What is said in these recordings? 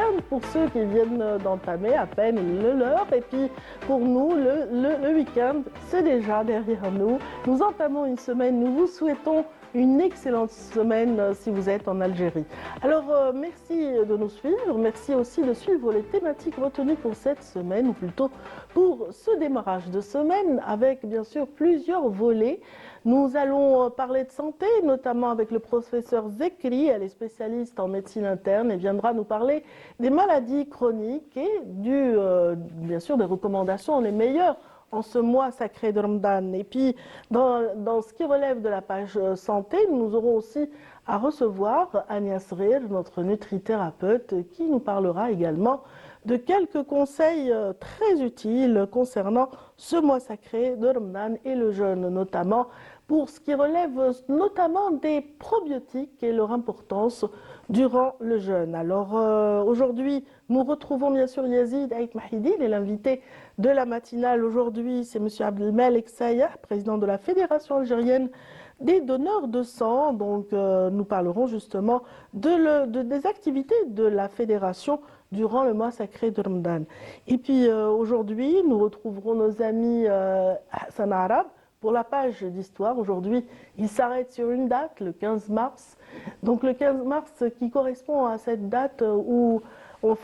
week-end pour ceux qui viennent d'entamer à peine le leur. Et puis pour nous, le week-end, c'est déjà derrière nous. Nous entamons une semaine, nous vous souhaitons une excellente semaine si vous êtes en Algérie. Alors, merci de nous suivre. Merci aussi de suivre les thématiques retenues pour cette semaine, ou plutôt pour ce démarrage de semaine, avec bien sûr plusieurs volets. Nous allons parler de santé, notamment avec le professeur Zekri. Elle est spécialiste en médecine interne et viendra nous parler des maladies chroniques et bien sûr des recommandations les meilleures en ce mois sacré de Ramadan. Et puis, dans ce qui relève de la page santé, nous aurons aussi à recevoir Agnès Rir, notre nutrithérapeute, qui nous parlera également de quelques conseils très utiles concernant ce mois sacré de Ramadan et le jeûne, notamment pour ce qui relève notamment des probiotiques et leur importance durant le jeûne. Alors aujourd'hui, nous retrouvons bien sûr Yazid Aït Mahidi, il est l'invité de la matinale. Aujourd'hui, c'est M. Abdelmalek Sayah, président de la Fédération algérienne des donneurs de sang. Donc nous parlerons justement des activités de la fédération durant le mois sacré de Ramadan. Et puis aujourd'hui, nous retrouverons nos amis Hassan Arab pour la page d'histoire. Aujourd'hui, il s'arrête sur une date, le 15 mars. Donc le 15 mars qui correspond à cette date où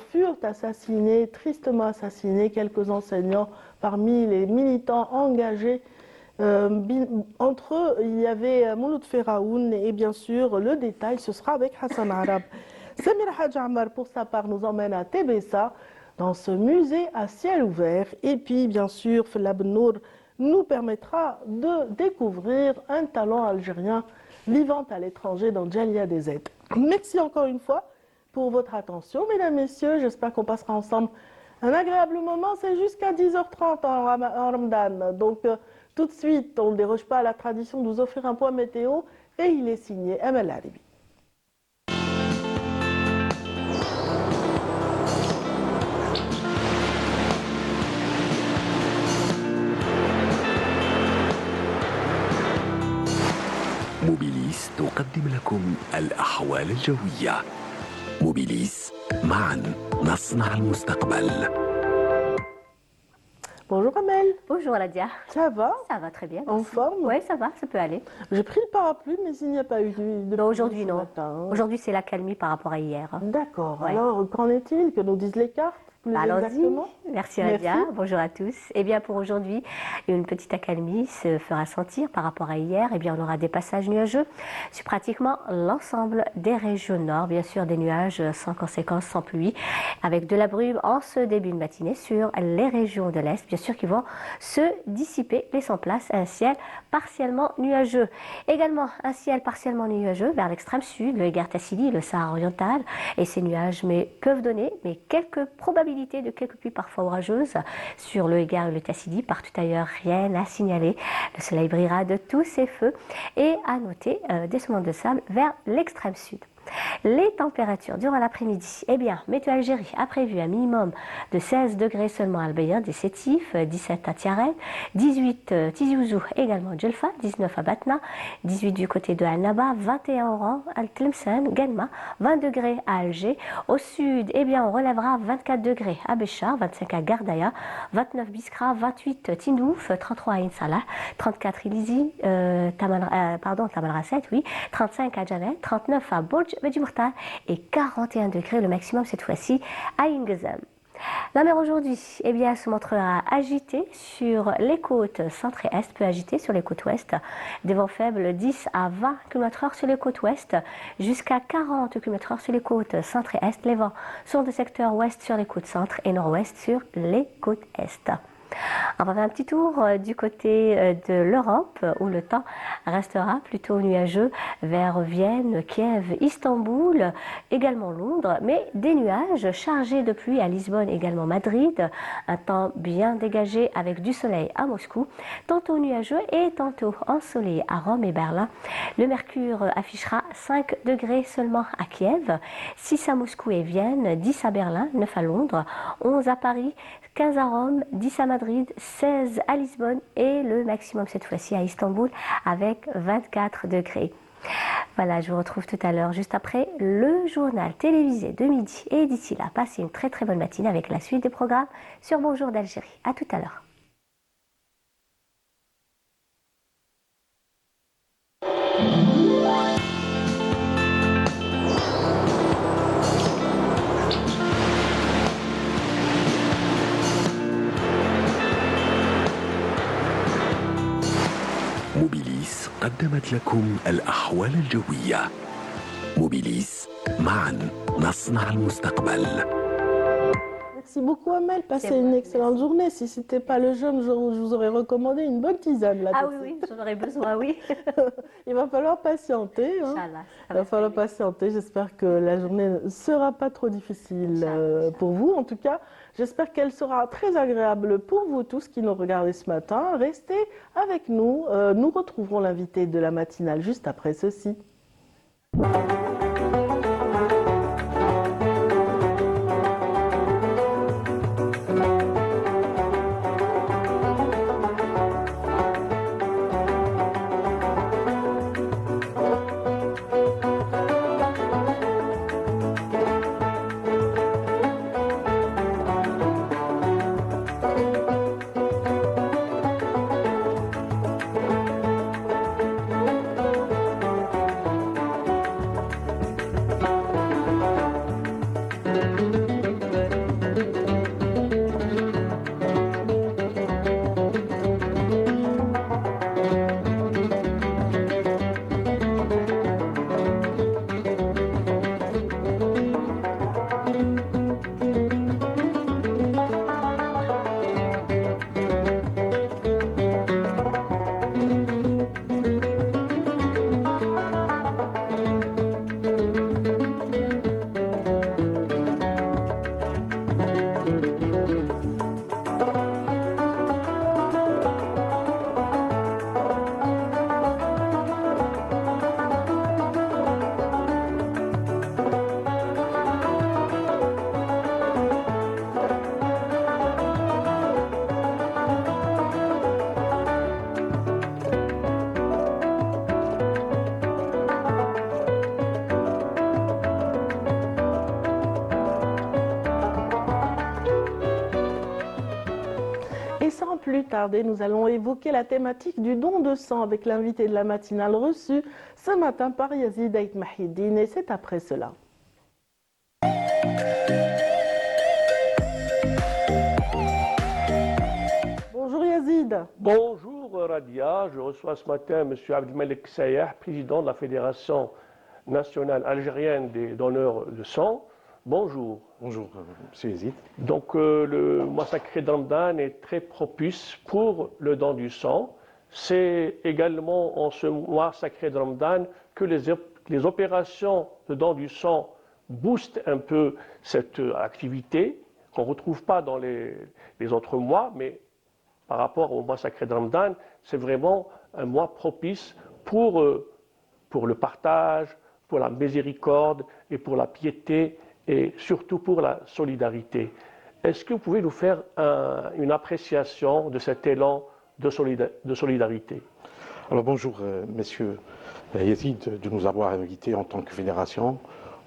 furent assassinés, tristement assassinés, quelques enseignants parmi les militants engagés. Entre eux, il y avait Mouloud Feraoun et bien sûr, le détail, ce sera avec Hassan Arab. Samir Hadj Ammar, pour sa part, nous emmène à Tébessa, dans ce musée à ciel ouvert. Et puis, bien sûr, Fella Benour nous permettra de découvrir un talent algérien vivant à l'étranger dans Djalia DZ. Merci encore une fois pour votre attention, mesdames, messieurs. J'espère qu'on passera ensemble un agréable moment. C'est jusqu'à 10h30 en Ramadan. Donc, tout de suite, on ne déroge pas à la tradition de vous offrir un point météo. Et il est signé Amal Aribi. موبيليس تقدم لكم الأحوال الجوية. موبيليس، معا نصنع المستقبل. Bonjour Amel. Bonjour Ladia. Ça va? Ça va très bien. En forme? Oui, ça va, ça peut aller. J'ai pris le parapluie, mais il n'y a pas eu de Non, aujourd'hui non. Matin. Aujourd'hui c'est la calmie par rapport à hier. D'accord. Ouais. Alors, qu'en est-il? Que nous disent les cartes? Allons-y. Merci Nadia. Bonjour à tous. Eh bien pour aujourd'hui, une petite accalmie se fera sentir par rapport à hier. Eh bien on aura des passages nuageux sur pratiquement l'ensemble des régions nord. Bien sûr des nuages sans conséquences, sans pluie, avec de la brume en ce début de matinée sur les régions de l'Est. Bien sûr qui vont se dissiper, laissant place à un ciel partiellement nuageux. Également un ciel partiellement nuageux vers l'extrême sud, le Égard Tassili, le Sahara oriental. Et ces nuages peuvent donner quelques probabilités de quelques pluies parfois orageuses sur le Égard et le Tassili. Partout ailleurs, rien à signaler. Le soleil brillera de tous ses feux et à noter des semences de sable vers l'extrême sud. Les températures durant l'après-midi, eh bien, Météo Algérie a prévu un minimum de 16 degrés seulement à Albeya, des Sétifs, 17 à Tiarel, 18 Tizi Ouzou, également Djelfa, 19 à Batna, 18 du côté de Al-Naba, 21 à Oran, Al-Tlemcen, Guelma, 20 degrés à Alger. Au sud, eh bien, on relèvera 24 degrés à Béchar, 25 à Gardaya, 29 Biskra, 28 Tindouf, 33 à Insalah, 34 Ilizi, Tamanrasset, oui, 35 à Javel, 39 à Borj Bedjimourtal et 41 degrés le maximum cette fois-ci à Ingezem. La mer aujourd'hui, eh bien, se montrera agitée sur les côtes centre et est, peu agitée sur les côtes ouest. Des vents faibles 10 à 20 km/h sur les côtes ouest, jusqu'à 40 km/h sur les côtes centre et est. Les vents sont de secteur ouest sur les côtes centre et nord-ouest sur les côtes est. On va faire un petit tour du côté de l'Europe où le temps restera plutôt nuageux vers Vienne, Kiev, Istanbul, également Londres, mais des nuages chargés de pluie à Lisbonne, également Madrid. Un temps bien dégagé avec du soleil à Moscou, tantôt nuageux et tantôt ensoleillé à Rome et Berlin. Le mercure affichera 5 degrés seulement à Kiev, 6 à Moscou et Vienne, 10 à Berlin, 9 à Londres, 11 à Paris, 15 à Rome, 10 à Madrid, 16 à Lisbonne et le maximum cette fois-ci à Istanbul avec 24 degrés. Voilà, je vous retrouve tout à l'heure, juste après le journal télévisé de midi. Et d'ici là, passez une très très bonne matinée avec la suite des programmes sur Bonjour d'Algérie. À tout à l'heure. موبيليس قدمت لكم الأحوال الجوية. موبيليس معا نصنع المستقبل. Merci beaucoup Amel, passez une excellente journée. Si ce n'était pas le jeûne, je vous aurais recommandé une bonne tisane là. Ah oui, j'en aurais besoin, oui. Il va falloir patienter. Hein. Inch'Allah, Il va falloir patienter. J'espère que la journée ne sera pas trop difficile pour vous. En tout cas, j'espère qu'elle sera très agréable pour vous tous qui nous regardez ce matin. Restez avec nous. Nous retrouverons l'invité de la matinale juste après ceci. Sans plus tarder, nous allons évoquer la thématique du don de sang avec l'invité de la matinale reçu ce matin par Yazid Ait Mahidine et c'est après cela. Bonjour Yazid. Bonjour Radia, je reçois ce matin M. Abdelmalek Sayah, président de la Fédération nationale algérienne des donneurs de sang. Bonjour. Bonjour, M. Yazid. Donc le mois sacré de Ramadan est très propice pour le don du sang. C'est également en ce mois sacré de Ramadan que les opérations de don du sang boostent un peu cette activité qu'on ne retrouve pas dans les autres mois, mais par rapport au mois sacré de Ramadan, c'est vraiment un mois propice pour le partage, pour la miséricorde et pour la piété et surtout pour la solidarité. Est-ce que vous pouvez nous faire une appréciation de cet élan de solidarité? Alors bonjour, Monsieur Yazid, de nous avoir invités en tant que fédération.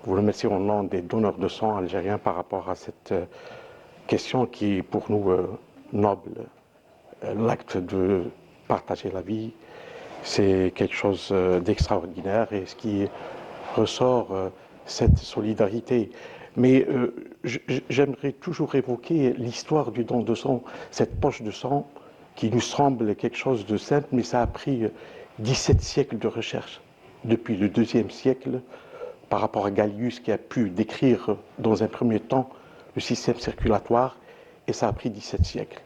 Vous remercie au nom des donneurs de sang algériens par rapport à cette question qui est pour nous noble. L'acte de partager la vie, c'est quelque chose d'extraordinaire et ce qui ressort cette solidarité. Mais j'aimerais toujours évoquer l'histoire du don de sang, cette poche de sang qui nous semble quelque chose de simple, mais ça a pris 17 siècles de recherche. Depuis le IIe siècle, par rapport à Gallius qui a pu décrire dans un premier temps le système circulatoire, et ça a pris 17 siècles.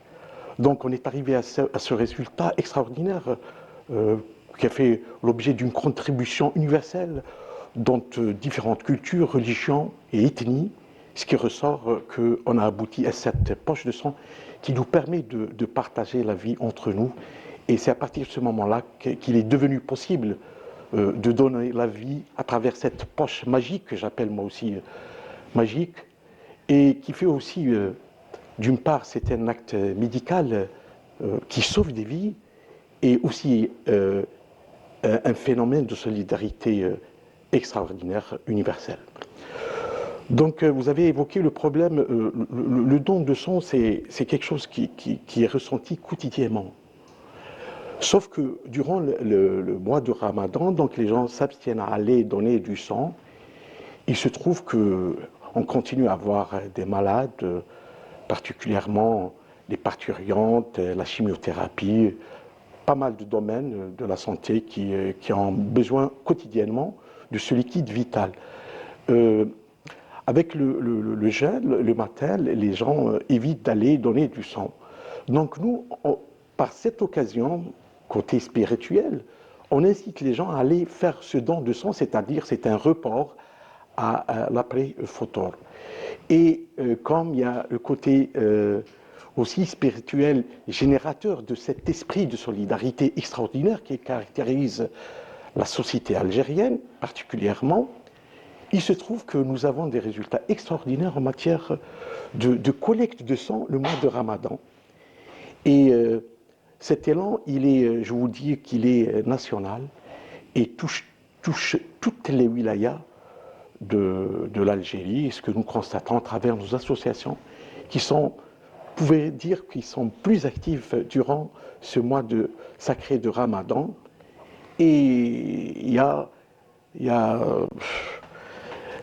Donc on est arrivé à ce résultat extraordinaire qui a fait l'objet d'une contribution universelle dont différentes cultures, religions et ethnies, ce qui ressort qu'on a abouti à cette poche de sang qui nous permet de partager la vie entre nous. Et c'est à partir de ce moment-là qu'il est devenu possible de donner la vie à travers cette poche magique, que j'appelle moi aussi magique, et qui fait aussi, d'une part, c'est un acte médical qui sauve des vies, et aussi un phénomène de solidarité extraordinaire, universel. Donc vous avez évoqué le problème, le don de sang, c'est quelque chose qui est ressenti quotidiennement. Sauf que durant le mois de Ramadan, donc les gens s'abstiennent à aller donner du sang. Il se trouve qu'on continue à avoir des malades, particulièrement les parturientes, la chimiothérapie, pas mal de domaines de la santé qui ont besoin quotidiennement de ce liquide vital. Avec le gel, le matin, les gens évitent d'aller donner du sang. Donc nous, par cette occasion, côté spirituel, on incite les gens à aller faire ce don de sang, c'est-à-dire c'est un report à l'après-photor. Et comme il y a le côté aussi spirituel, générateur de cet esprit de solidarité extraordinaire qui caractérise la société algérienne particulièrement, il se trouve que nous avons des résultats extraordinaires en matière de collecte de sang le mois de Ramadan. Et cet élan, je vous dis qu'il est national et touche toutes les wilayas de l'Algérie, et ce que nous constatons à travers nos associations qui sont, vous pouvez dire, qu'ils sont plus actifs durant ce mois sacré de Ramadan. Et il y a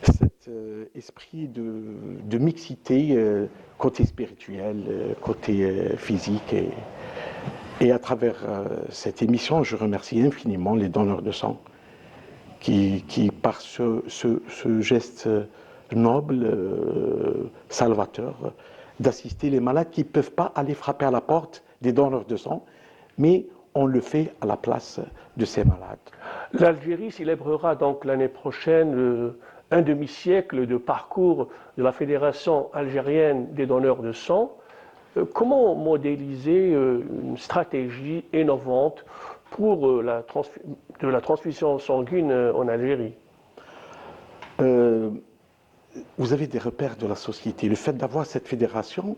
cet esprit de mixité, côté spirituel, côté physique. Et à travers cette émission, je remercie infiniment les donneurs de sang qui par ce geste noble, salvateur, d'assister les malades qui ne peuvent pas aller frapper à la porte des donneurs de sang, mais on le fait à la place de ces malades. L'Algérie célébrera donc l'année prochaine un demi-siècle de parcours de la Fédération algérienne des donneurs de sang. Comment modéliser une stratégie innovante pour la transfusion sanguine en Algérie? Vous avez des repères de la société. Le fait d'avoir cette fédération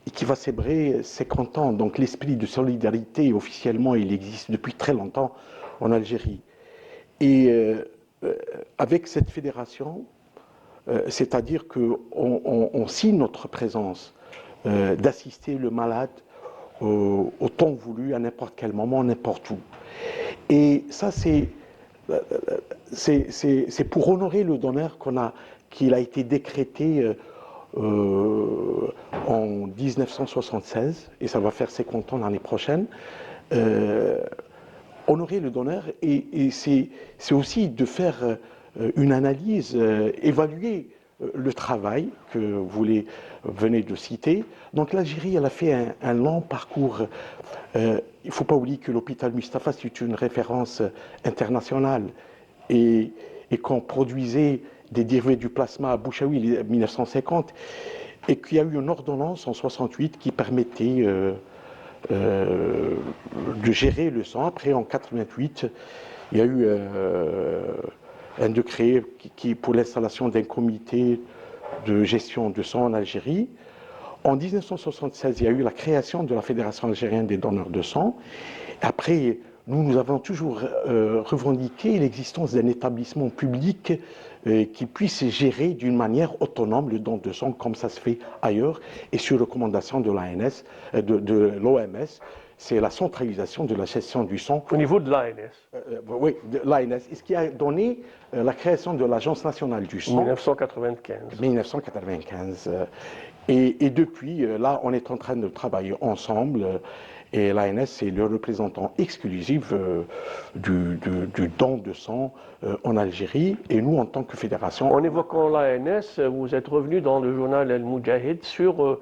et qui va célébrer 50 ans, donc l'esprit de solidarité, officiellement, il existe depuis très longtemps en Algérie. Et avec cette fédération, c'est-à-dire qu'on signe notre présence d'assister le malade au temps voulu, à n'importe quel moment, n'importe où. Et ça, c'est pour honorer le donneur qu'il a été décrété en 1976, et ça va faire 50 ans l'année prochaine. Honorer le donneur, et c'est aussi de faire une analyse, évaluer le travail que vous venez de citer. Donc l'Algérie, elle a fait un long parcours. Il ne faut pas oublier que l'hôpital Mustapha, c'est une référence internationale et qu'on produisait des dérivés du plasma à Bouchaoui en 1950 et qu'il y a eu une ordonnance en 1968 qui permettait de gérer le sang. Après, en 1988, il y a eu un décret pour l'installation d'un comité de gestion de sang en Algérie. En 1976, il y a eu la création de la Fédération algérienne des donneurs de sang. Après, nous avons toujours revendiqué l'existence d'un établissement public qui puisse gérer d'une manière autonome le don de sang, comme ça se fait ailleurs, et sur recommandation de l'OMS, c'est la centralisation de la gestion du sang. Au niveau de l'ANS? Oui, de l'ANS. Et ce qui a donné la création de l'Agence nationale du sang. 1995. 1995. Et depuis, là, on est en train de travailler ensemble. Et l'ANS, c'est le représentant exclusif du don de sang en Algérie. Et nous, en tant que fédération... En évoquant l'ANS, vous êtes revenu dans le journal El Moudjahid sur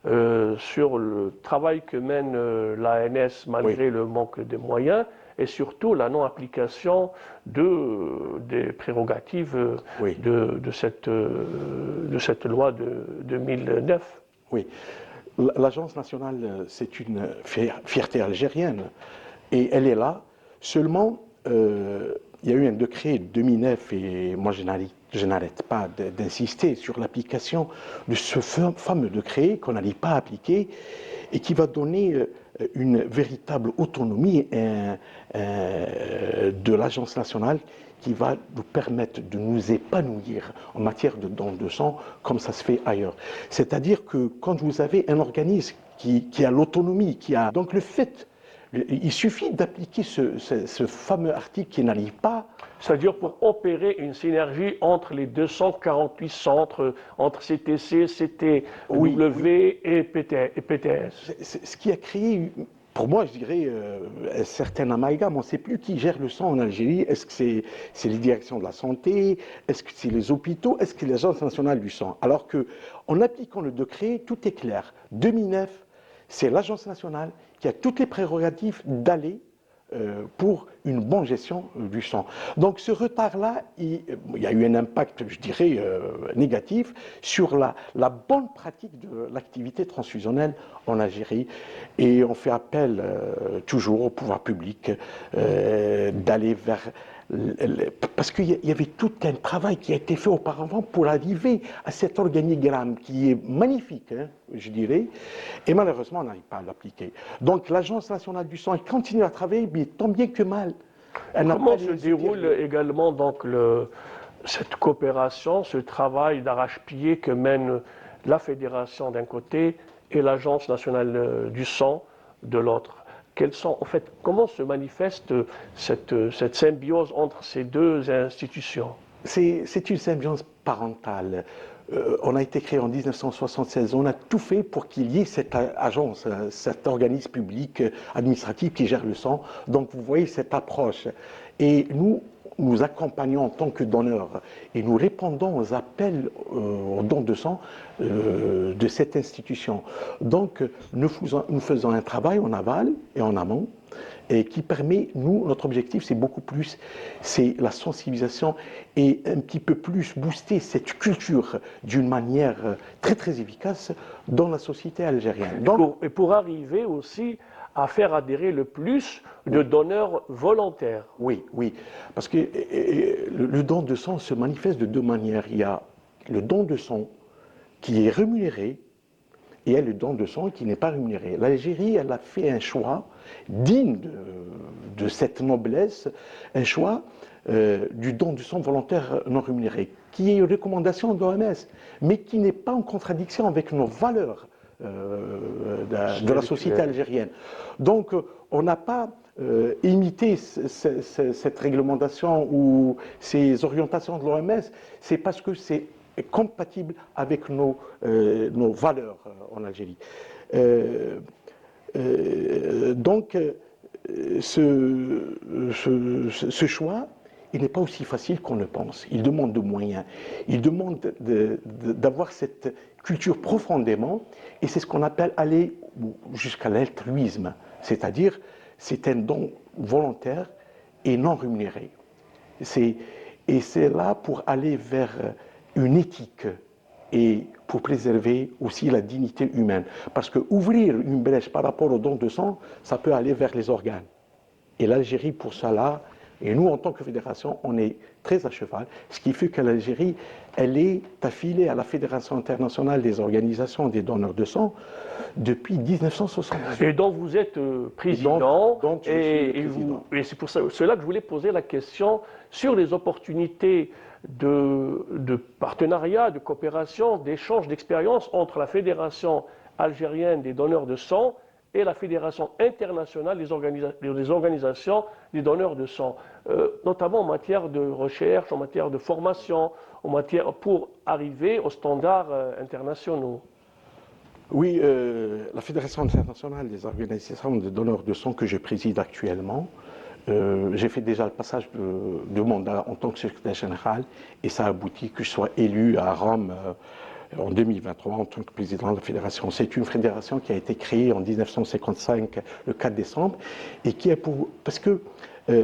le travail que mène l'ANS malgré le manque de moyens et surtout la non-application des prérogatives de cette loi de 2009. Oui. L'Agence nationale, c'est une fierté algérienne et elle est là. Seulement, il y a eu un décret de 2009 et moi je n'arrête pas d'insister sur l'application de ce fameux décret qu'on n'allait pas appliquer et qui va donner une véritable autonomie de l'Agence nationale qui va nous permettre de nous épanouir en matière de don de sang comme ça se fait ailleurs. C'est-à-dire que quand vous avez un organisme qui a l'autonomie, donc le fait, il suffit d'appliquer ce fameux article qui n'arrive pas. C'est-à-dire pour opérer une synergie entre les 248 centres, entre CTC, CTW et PTS. Ce qui a créé, pour moi, je dirais, un certain amalgame. On ne sait plus qui gère le sang en Algérie. Est-ce que c'est les directions de la santé? Est-ce que c'est les hôpitaux? Est-ce que c'est l'Agence nationale du sang? Alors qu'en appliquant le décret, tout est clair. 2009, c'est l'Agence nationale qui a toutes les prérogatives d'aller pour une bonne gestion du sang. Donc ce retard-là, il y a eu un impact, je dirais, négatif sur la bonne pratique de l'activité transfusionnelle en Algérie. Et on fait appel toujours au pouvoir public d'aller vers... Parce qu'il y avait tout un travail qui a été fait auparavant pour arriver à cet organigramme qui est magnifique, hein, je dirais, et malheureusement on n'arrive pas à l'appliquer. Donc l'Agence nationale du sang continue à travailler, mais tant bien que mal. Comment se déroule également donc cette coopération, ce travail d'arrache-pied que mène la Fédération d'un côté et l'Agence nationale du sang de l'autre? Comment se manifeste cette symbiose entre ces deux institutions? C'est une symbiose parentale. On a été créé en 1976, on a tout fait pour qu'il y ait cette agence, cet organisme public administratif qui gère le sang. Donc vous voyez cette approche. Et nous accompagnons en tant que donneurs et nous répondons aux appels aux dons de sang de cette institution. Donc nous faisons un travail en aval et en amont et qui permet, notre objectif c'est beaucoup plus, c'est la sensibilisation et un petit peu plus booster cette culture d'une manière très très efficace dans la société algérienne. Et pour arriver aussi à faire adhérer le plus de donneurs volontaires. Oui, parce que le don de sang se manifeste de deux manières. Il y a le don de sang qui est rémunéré et il y a le don de sang qui n'est pas rémunéré. L'Algérie, elle a fait un choix digne de cette noblesse, un choix du don de sang volontaire non rémunéré, qui est une recommandation de l'OMS, mais qui n'est pas en contradiction avec nos valeurs de la société algérienne. Donc, on n'a pas imité cette réglementation ou ces orientations de l'OMS, c'est parce que c'est compatible avec nos valeurs en Algérie. Donc, ce choix, il n'est pas aussi facile qu'on le pense. Il demande de moyens. Il demande d'avoir cette culture profondément, et c'est ce qu'on appelle aller jusqu'à l'altruisme. C'est-à-dire, c'est un don volontaire et non rémunéré. Et c'est là pour aller vers une éthique et pour préserver aussi la dignité humaine. Parce que ouvrir une brèche par rapport au don de sang, ça peut aller vers les organes. Et l'Algérie, pour cela, et nous, en tant que fédération, on est très à cheval, ce qui fait que l'Algérie, elle est affiliée à la Fédération internationale des organisations des donneurs de sang depuis 1978. Et dont vous êtes président, et c'est pour cela que je voulais poser la question sur les opportunités de partenariat, de coopération, d'échange d'expériences entre la Fédération algérienne des donneurs de sang et la Fédération internationale des organisations des donneurs de sang, notamment en matière de recherche, en matière de formation, pour arriver aux standards internationaux. Oui, la Fédération internationale des organisations des donneurs de sang que je préside actuellement, j'ai fait déjà le passage de mandat en tant que secrétaire général et ça a abouti que je sois élu à Rome en 2023 en tant que président de la fédération. C'est une fédération qui a été créée en 1955, le 4 décembre, et qui est parce que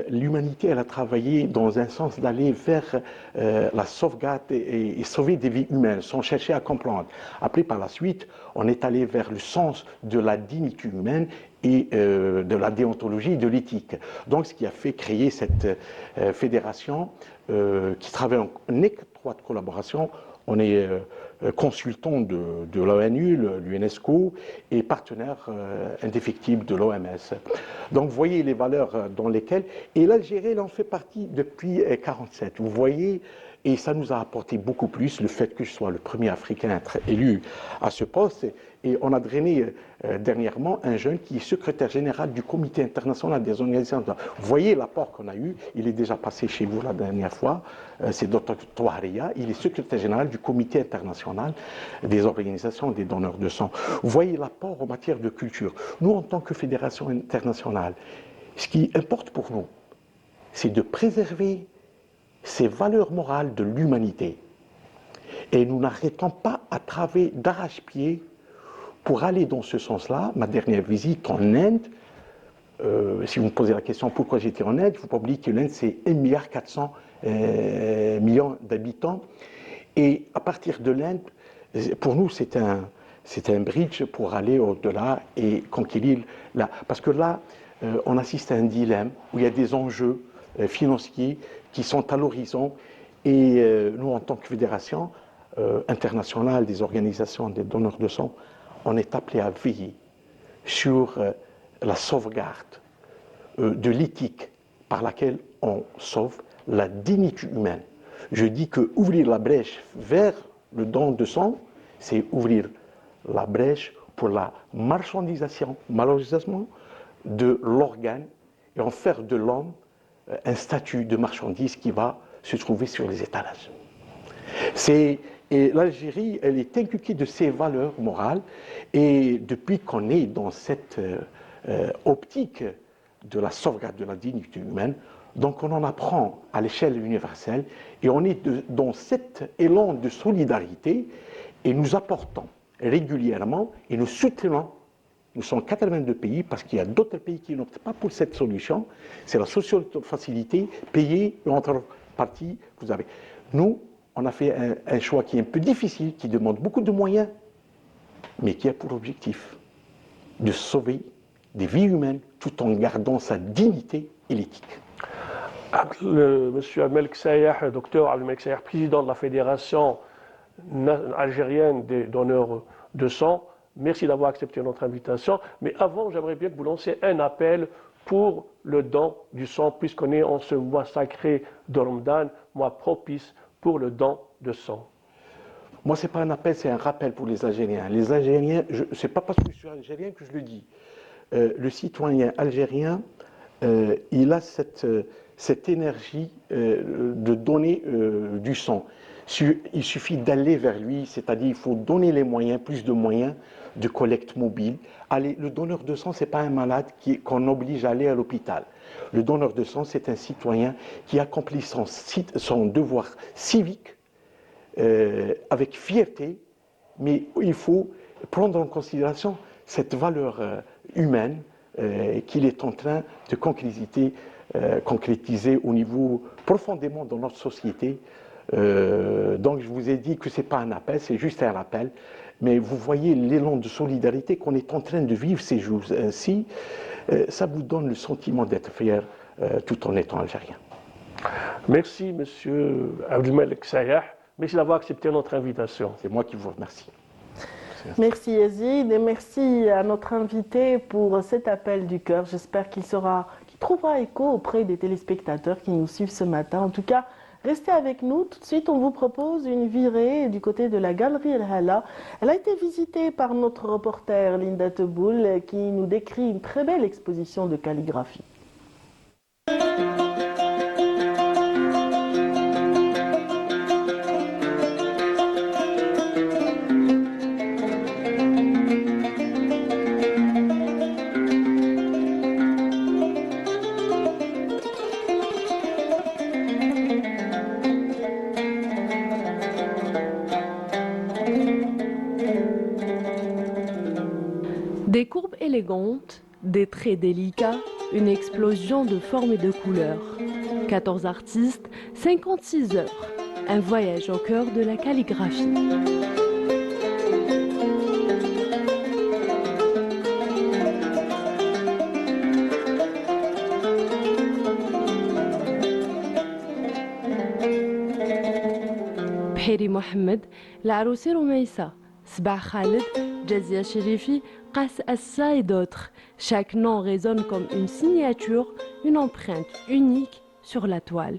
l'humanité, elle a travaillé dans un sens d'aller vers la sauvegarde et sauver des vies humaines, sans chercher à comprendre. Après, par la suite, on est allé vers le sens de la dignité humaine et de la déontologie et de l'éthique. Donc, ce qui a fait créer cette fédération qui travaille en étroite collaboration. On est consultant de l'ONU, l'UNESCO, et partenaire indéfectible de l'OMS. Donc vous voyez les valeurs dans lesquelles... Et l'Algérie, elle en fait partie depuis 1947. Vous voyez, et ça nous a apporté beaucoup plus, le fait que je sois le premier Africain à être élu à ce poste. Et on a drainé dernièrement un jeune qui est secrétaire général du Comité international des organisations. Vous voyez l'apport qu'on a eu, il est déjà passé chez vous la dernière fois, c'est Dr Touharia, il est secrétaire général du Comité international des organisations des donneurs de sang. Vous voyez l'apport en matière de culture. Nous, en tant que fédération internationale, ce qui importe pour nous, c'est de préserver ces valeurs morales de l'humanité. Et nous n'arrêtons pas à travailler d'arrache-pied pour aller dans ce sens-là. Ma dernière visite en Inde, si vous me posez la question pourquoi j'étais en Inde, il ne faut pas oublier que l'Inde c'est 1,4 milliard d'habitants. Et à partir de l'Inde, pour nous c'est un bridge pour aller au-delà et conquérir là. Parce que là, on assiste à un dilemme où il y a des enjeux financiers qui sont à l'horizon. Et nous, en tant que fédération internationale des organisations des donneurs de sang, on est appelé à veiller sur la sauvegarde de l'éthique par laquelle on sauve la dignité humaine. Je dis que ouvrir la brèche vers le don de sang, c'est ouvrir la brèche pour la marchandisation, malheureusement, de l'organe et en faire de l'homme un statut de marchandise qui va se trouver sur les étalages. Et l'Algérie, elle est inculquée de ses valeurs morales, et depuis qu'on est dans cette optique de la sauvegarde de la dignité humaine, donc on en apprend à l'échelle universelle, et on est dans cet élan de solidarité, et nous apportons régulièrement, et nous soutenons, nous sommes 82 pays, parce qu'il y a d'autres pays qui n'optent pas pour cette solution, c'est la socio-facilité, payer et entre parties, vous avez. Nous, on a fait un choix qui est un peu difficile, qui demande beaucoup de moyens, mais qui a pour objectif de sauver des vies humaines tout en gardant sa dignité et l'éthique. Monsieur Abdelmalek Sayah, docteur Abdelmalek Sayah, président de la Fédération algérienne des donneurs de sang, merci d'avoir accepté notre invitation. Mais avant, j'aimerais bien que vous lanciez un appel pour le don du sang, puisqu'on est en ce mois sacré de Ramadan, mois propice pour le don de sang. Moi, ce n'est pas un appel, c'est un rappel pour les Algériens. Les Algériens, ce n'est pas parce que je suis algérien que je le dis. Le citoyen algérien, il a cette énergie de donner du sang. Il suffit d'aller vers lui, c'est-à-dire il faut donner les moyens, plus de moyens de collecte mobile. Allez, le donneur de sang, ce n'est pas un malade qu'on oblige à aller à l'hôpital. Le donneur de sang, c'est un citoyen qui accomplit son devoir civique avec fierté, mais il faut prendre en considération cette valeur humaine qu'il est en train de concrétiser au niveau profondément dans notre société. Donc je vous ai dit que ce n'est pas un appel, c'est juste un rappel, mais vous voyez l'élan de solidarité qu'on est en train de vivre ces jours-ci, ça vous donne le sentiment d'être fier tout en étant algérien. Merci Monsieur Abdelmalek Sayah, merci d'avoir accepté notre invitation. C'est moi qui vous remercie. Merci Yazid, et merci à notre invité pour cet appel du cœur. J'espère qu'il trouvera écho auprès des téléspectateurs qui nous suivent ce matin. En tout cas, restez avec nous. Tout de suite, on vous propose une virée du côté de la galerie El Hala. Elle a été visitée par notre reporter Linda Teboul qui nous décrit une très belle exposition de calligraphie. Des courbes élégantes, des traits délicats, une explosion de formes et de couleurs. 14 artistes, 56 œuvres. Un voyage au cœur de la calligraphie. حيري محمد، العروسي رميسة، Sbah Khaled, Jazia Sherifi, Qas Assa et d'autres. Chaque nom résonne comme une signature, une empreinte unique sur la toile.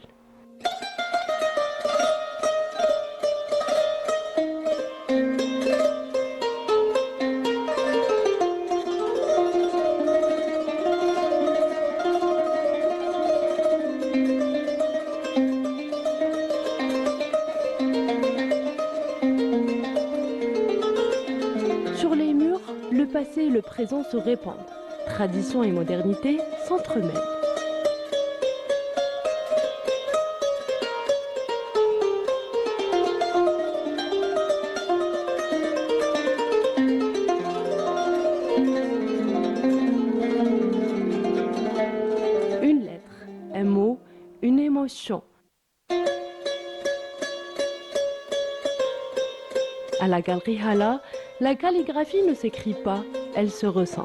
Sur les murs, le passé et le présent se répandent. Tradition et modernité s'entremêlent. Une lettre, un mot, une émotion. À la galerie Hala, la calligraphie ne s'écrit pas, elle se ressent.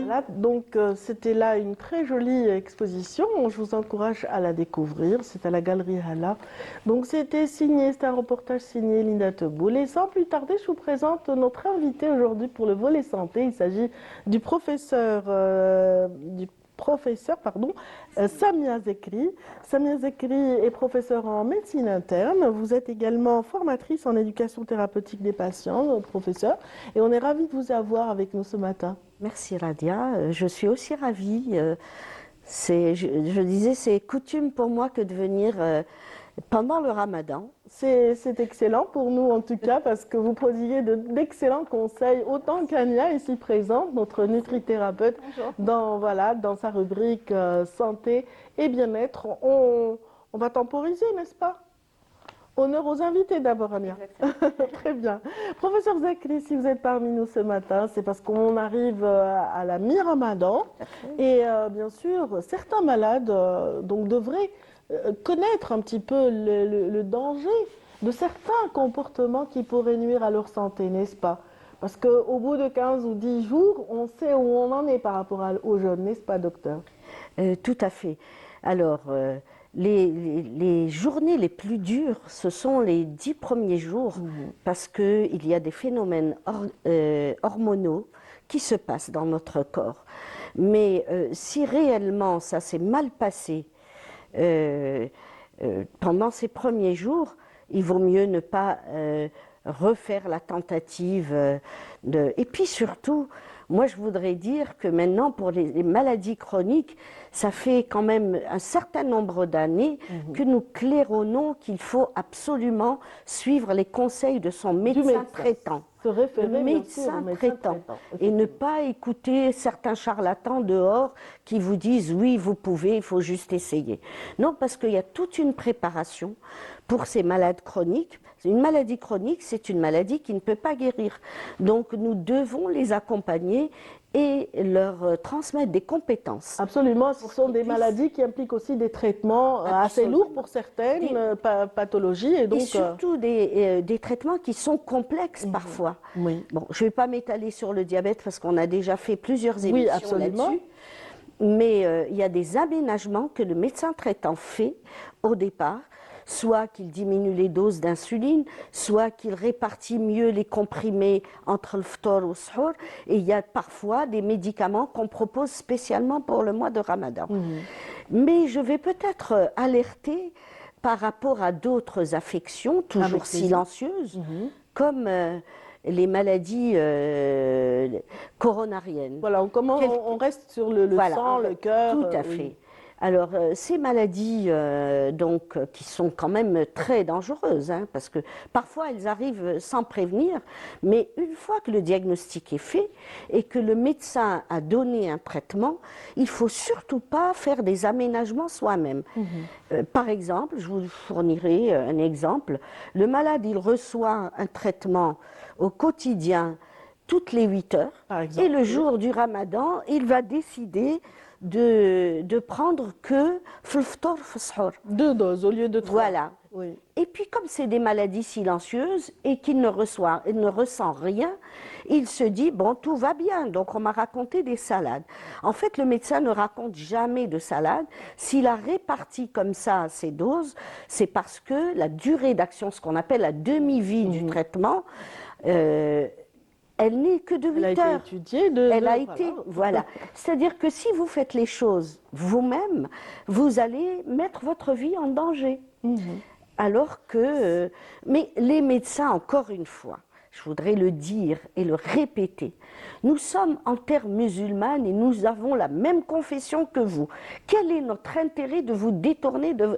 Voilà, donc c'était là une très jolie exposition. Je vous encourage à la découvrir. C'est à la Galerie Hala. Donc c'était un reportage signé Linda Teboul. Et sans plus tarder, je vous présente notre invité aujourd'hui pour le volet santé. Il s'agit du professeur Samia Zekri. Samia Zekri est professeure en médecine interne. Vous êtes également formatrice en éducation thérapeutique des patients, professeur. Et on est ravis de vous avoir avec nous ce matin. Merci Radia, je suis aussi ravie. Je disais, c'est coutume pour moi que de venir pendant le Ramadan. C'est excellent pour nous en tout cas parce que vous prodiguez d'excellents conseils, autant qu'Ania ici présente, notre nutrithérapeute, dans sa rubrique santé et bien-être. On va temporiser, n'est-ce pas? Honneur aux invités d'abord, Ania. Très bien. Professeur Zekri, si vous êtes parmi nous ce matin, c'est parce qu'on arrive à la mi-Ramadan. Et bien sûr, certains malades devraient connaître un petit peu le danger de certains comportements qui pourraient nuire à leur santé, n'est-ce pas? Parce qu'au bout de 15 ou 10 jours, on sait où on en est par rapport aux jeunes, n'est-ce pas, docteur? Tout à fait. Alors, les journées les plus dures, ce sont les 10 premiers jours, parce qu'il y a des phénomènes hormonaux qui se passent dans notre corps. Mais si réellement ça s'est mal passé pendant ces premiers jours, il vaut mieux ne pas refaire la tentative Et puis surtout, moi je voudrais dire que maintenant pour les maladies chroniques, ça fait quand même un certain nombre d'années que nous claironnons qu'il faut absolument suivre les conseils de son médecin traitant. Le médecin traitant. Et ne pas écouter certains charlatans dehors qui vous disent oui, vous pouvez, il faut juste essayer. Non, parce qu'il y a toute une préparation pour ces malades chroniques. Une maladie chronique, c'est une maladie qui ne peut pas guérir. Donc nous devons les accompagner et leur transmettre des compétences. Absolument, ce sont des maladies qui impliquent aussi des traitements assez lourds pour certaines pathologies. Et, donc, surtout des traitements qui sont complexes parfois. Oui. Bon, je ne vais pas m'étaler sur le diabète parce qu'on a déjà fait plusieurs émissions là-dessus. Mais il y a des aménagements que le médecin traitant fait au départ, soit qu'il diminue les doses d'insuline, soit qu'il répartit mieux les comprimés entre le ftor et le suhour. Et il y a parfois des médicaments qu'on propose spécialement pour le mois de Ramadan. Mais je vais peut-être alerter par rapport à d'autres affections, toujours silencieuses, comme les maladies coronariennes. Voilà, on reste sur le sang, le cœur. Tout à fait. Alors, ces maladies qui sont quand même très dangereuses, parce que parfois elles arrivent sans prévenir, mais une fois que le diagnostic est fait et que le médecin a donné un traitement, il ne faut surtout pas faire des aménagements soi-même. Par exemple, je vous fournirai un exemple, le malade il reçoit un traitement au quotidien toutes les 8 heures, et le jour du Ramadan, il va décider de prendre que fl-ftour, f-sahur. 2 doses au lieu de 3. Voilà. Oui. Et puis comme c'est des maladies silencieuses et qu'il ne ressent rien, il se dit bon, tout va bien. Donc on m'a raconté des salades. En fait, le médecin ne raconte jamais de salade. S'il a réparti comme ça ces doses, c'est parce que la durée d'action, ce qu'on appelle la demi-vie du traitement, elle n'est que de 8 heures. Elle a été étudiée. Voilà. C'est-à-dire que si vous faites les choses vous-même, vous allez mettre votre vie en danger. Alors que, mais les médecins, encore une fois, je voudrais le dire et le répéter, nous sommes en terre musulmane et nous avons la même confession que vous. Quel est notre intérêt de vous détourner de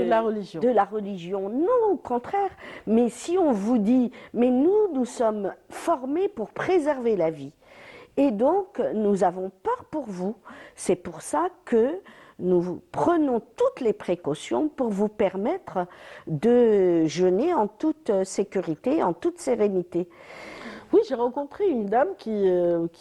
la religion? De la religion? Non, au contraire. Mais si on vous dit, mais nous sommes formés pour préserver la vie. Et donc, nous avons peur pour vous. C'est pour ça que nous prenons toutes les précautions pour vous permettre de jeûner en toute sécurité, en toute sérénité. Oui, j'ai rencontré une dame qui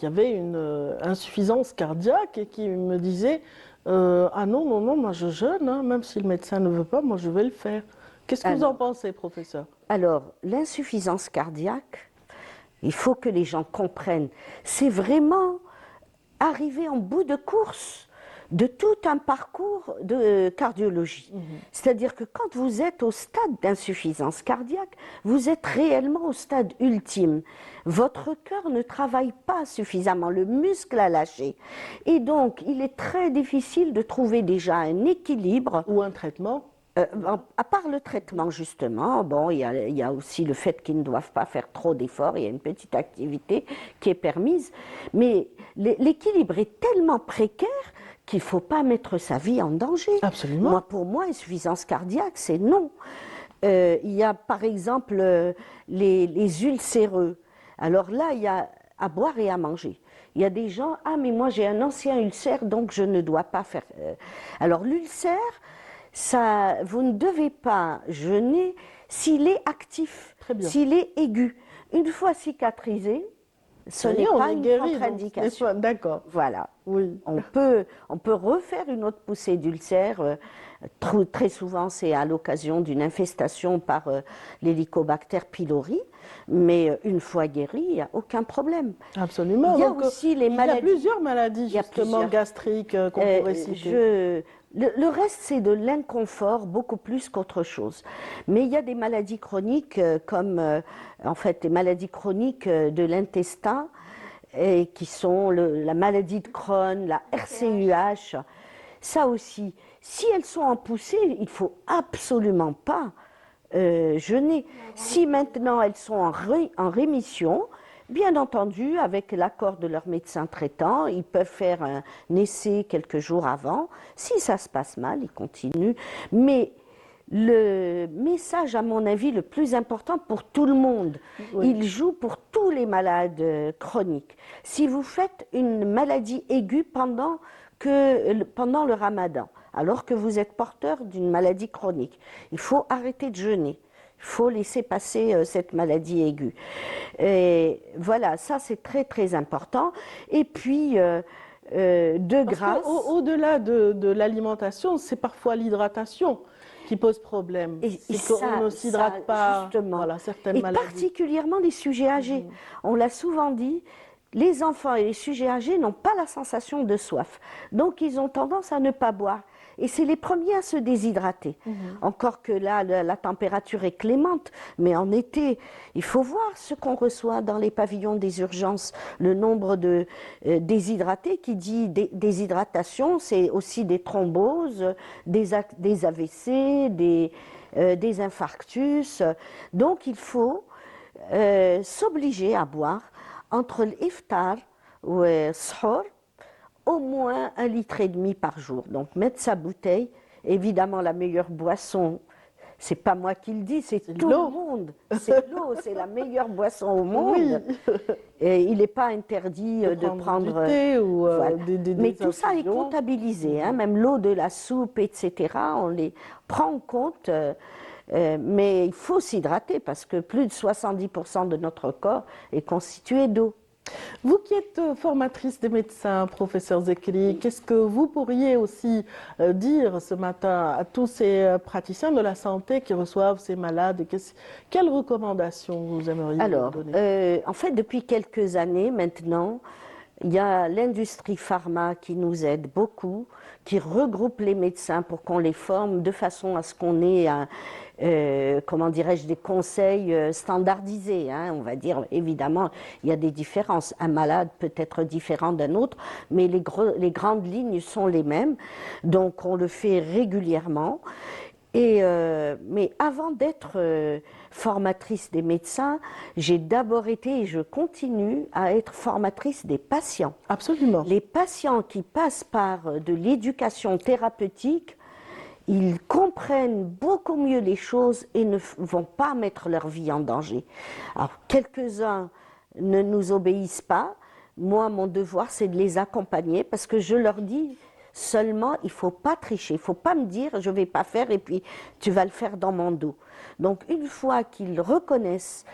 avait une insuffisance cardiaque et qui me disait ah non, moi je jeûne, hein, même si le médecin ne veut pas, moi je vais le faire. Qu'est-ce que vous en pensez, professeur? Alors, l'insuffisance cardiaque, il faut que les gens comprennent, c'est vraiment arriver en bout de course de tout un parcours de cardiologie. C'est-à-dire que quand vous êtes au stade d'insuffisance cardiaque, vous êtes réellement au stade ultime. Votre cœur ne travaille pas suffisamment, le muscle a lâché. Et donc, il est très difficile de trouver déjà un équilibre. Ou un traitement. À part le traitement, justement, bon, il y a aussi le fait qu'ils ne doivent pas faire trop d'efforts, il y a une petite activité qui est permise, mais l'équilibre est tellement précaire qu'il ne faut pas mettre sa vie en danger. Absolument. Pour moi, insuffisance cardiaque, c'est non. Il y a par exemple les ulcéreux. Alors là, il y a à boire et à manger. Il y a des gens, ah mais moi j'ai un ancien ulcère, donc je ne dois pas faire... Alors l'ulcère, vous ne devez pas jeûner s'il est actif, s'il est aigu. Une fois cicatrisé, ce n'est pas une contre-indication. D'accord. Voilà. Oui. On peut refaire une autre poussée d'ulcère. Très souvent, c'est à l'occasion d'une infestation par l'hélicobactère pylori. Mais une fois guéri, il n'y a aucun problème. Absolument. Il y a aussi les maladies. Il y a plusieurs maladies, justement, gastriques qu'on pourrait citer. Le reste, c'est de l'inconfort, beaucoup plus qu'autre chose. Mais il y a des maladies chroniques, comme en fait les maladies chroniques de l'intestin, qui sont la maladie de Crohn, la RCUH. Ça aussi, si elles sont en poussée, il ne faut absolument pas jeûner. Si maintenant elles sont en rémission, bien entendu, avec l'accord de leur médecin traitant, ils peuvent faire un essai quelques jours avant. Si ça se passe mal, ils continuent. Mais le message, à mon avis, le plus important pour tout le monde, il joue pour tous les malades chroniques. Si vous faites une maladie aiguë pendant le ramadan, alors que vous êtes porteur d'une maladie chronique, il faut arrêter de jeûner. Il faut laisser passer cette maladie aiguë. Et voilà, ça c'est très très important. Et puis, de grâce... Au-delà de l'alimentation, c'est parfois l'hydratation qui pose problème. C'est qu'on ne s'hydrate pas, justement. Voilà, certaines et maladies. Particulièrement les sujets âgés. On l'a souvent dit, les enfants et les sujets âgés n'ont pas la sensation de soif. Donc ils ont tendance à ne pas boire. Et c'est les premiers à se déshydrater. Encore que là, la température est clémente, mais en été, il faut voir ce qu'on reçoit dans les pavillons des urgences. Le nombre de déshydratés, qui dit déshydratation, c'est aussi des thromboses, des AVC, des infarctus. Donc il faut s'obliger à boire entre l'iftar ou le sahur, au moins 1,5 litre par jour. Donc mettre sa bouteille, évidemment la meilleure boisson, c'est pas moi qui le dis, c'est tout le monde. C'est l'eau, c'est la meilleure boisson au monde. Oui. Et il n'est pas interdit de prendre du thé ou voilà. des Mais tout ça est comptabilisé, hein, même l'eau de la soupe, etc. On les prend en compte. Mais il faut s'hydrater parce que plus de 70% de notre corps est constitué d'eau. Vous qui êtes formatrice des médecins, professeur Zekri, qu'est-ce que vous pourriez aussi dire ce matin à tous ces praticiens de la santé qui reçoivent ces malades? Quelles recommandations vous aimeriez leur donner? En fait, depuis quelques années maintenant, il y a l'industrie pharma qui nous aide beaucoup, qui regroupe les médecins pour qu'on les forme de façon à ce qu'on ait comment dirais-je, des conseils standardisés. Hein, on va dire, évidemment, il y a des différences. Un malade peut être différent d'un autre, mais les grandes lignes sont les mêmes. Donc, on le fait régulièrement. Mais avant d'être formatrice des médecins, j'ai d'abord été et je continue à être formatrice des patients. Absolument. Les patients qui passent par de l'éducation thérapeutique, ils comprennent beaucoup mieux les choses et ne vont pas mettre leur vie en danger. Alors, quelques-uns ne nous obéissent pas. Moi, mon devoir, c'est de les accompagner parce que je leur dis seulement, il ne faut pas tricher. Il ne faut pas me dire, je ne vais pas faire et puis tu vas le faire dans mon dos. Donc, une fois qu'ils reconnaissent,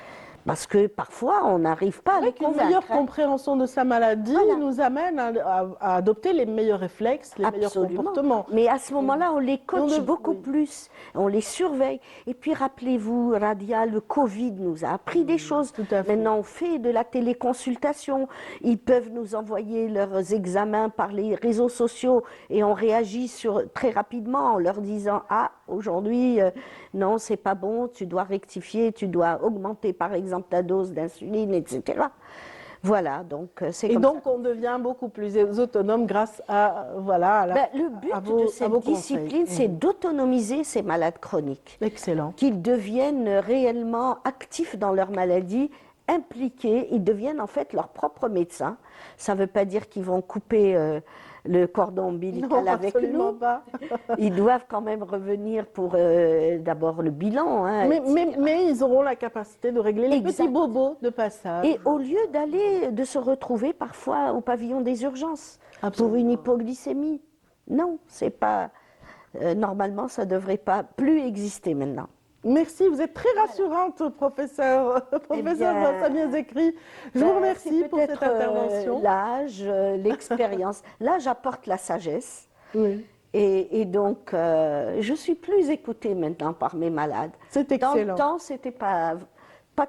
parce que parfois, on n'arrive pas à les convaincre. Une meilleure compréhension de sa maladie nous amène à adopter les meilleurs réflexes, les meilleurs comportements. Mais à ce moment-là, on les coach beaucoup plus, on les surveille. Et puis, rappelez-vous, Radia, le Covid nous a appris des choses. Maintenant, on fait de la téléconsultation. Ils peuvent nous envoyer leurs examens par les réseaux sociaux et on réagit très rapidement en leur disant « Ah, aujourd'hui, non, c'est pas bon, tu dois rectifier, tu dois augmenter, par exemple, ta dose d'insuline, etc. » Voilà, donc c'est comme ça. Et donc on devient beaucoup plus autonome grâce à le but de cette discipline, c'est d'autonomiser ces malades chroniques. Excellent. Qu'ils deviennent réellement actifs dans leur maladie, impliqués, ils deviennent en fait leur propre médecin. Ça ne veut pas dire qu'ils vont couper le cordon ombilical avec nous. Pas. Ils doivent quand même revenir pour d'abord le bilan. Hein, mais ils auront la capacité de régler les petits bobos de passage. Et au lieu de se retrouver parfois au pavillon des urgences pour une hypoglycémie. Non, c'est pas. Normalement, ça ne devrait pas plus exister maintenant. Merci, vous êtes très rassurante, professeur Samia Zekri. Je vous remercie pour cette intervention. L'âge, l'expérience. Là, j'apporte la sagesse. Oui. Et donc, je suis plus écoutée maintenant par mes malades. C'est excellent. Dans le temps, c'était pas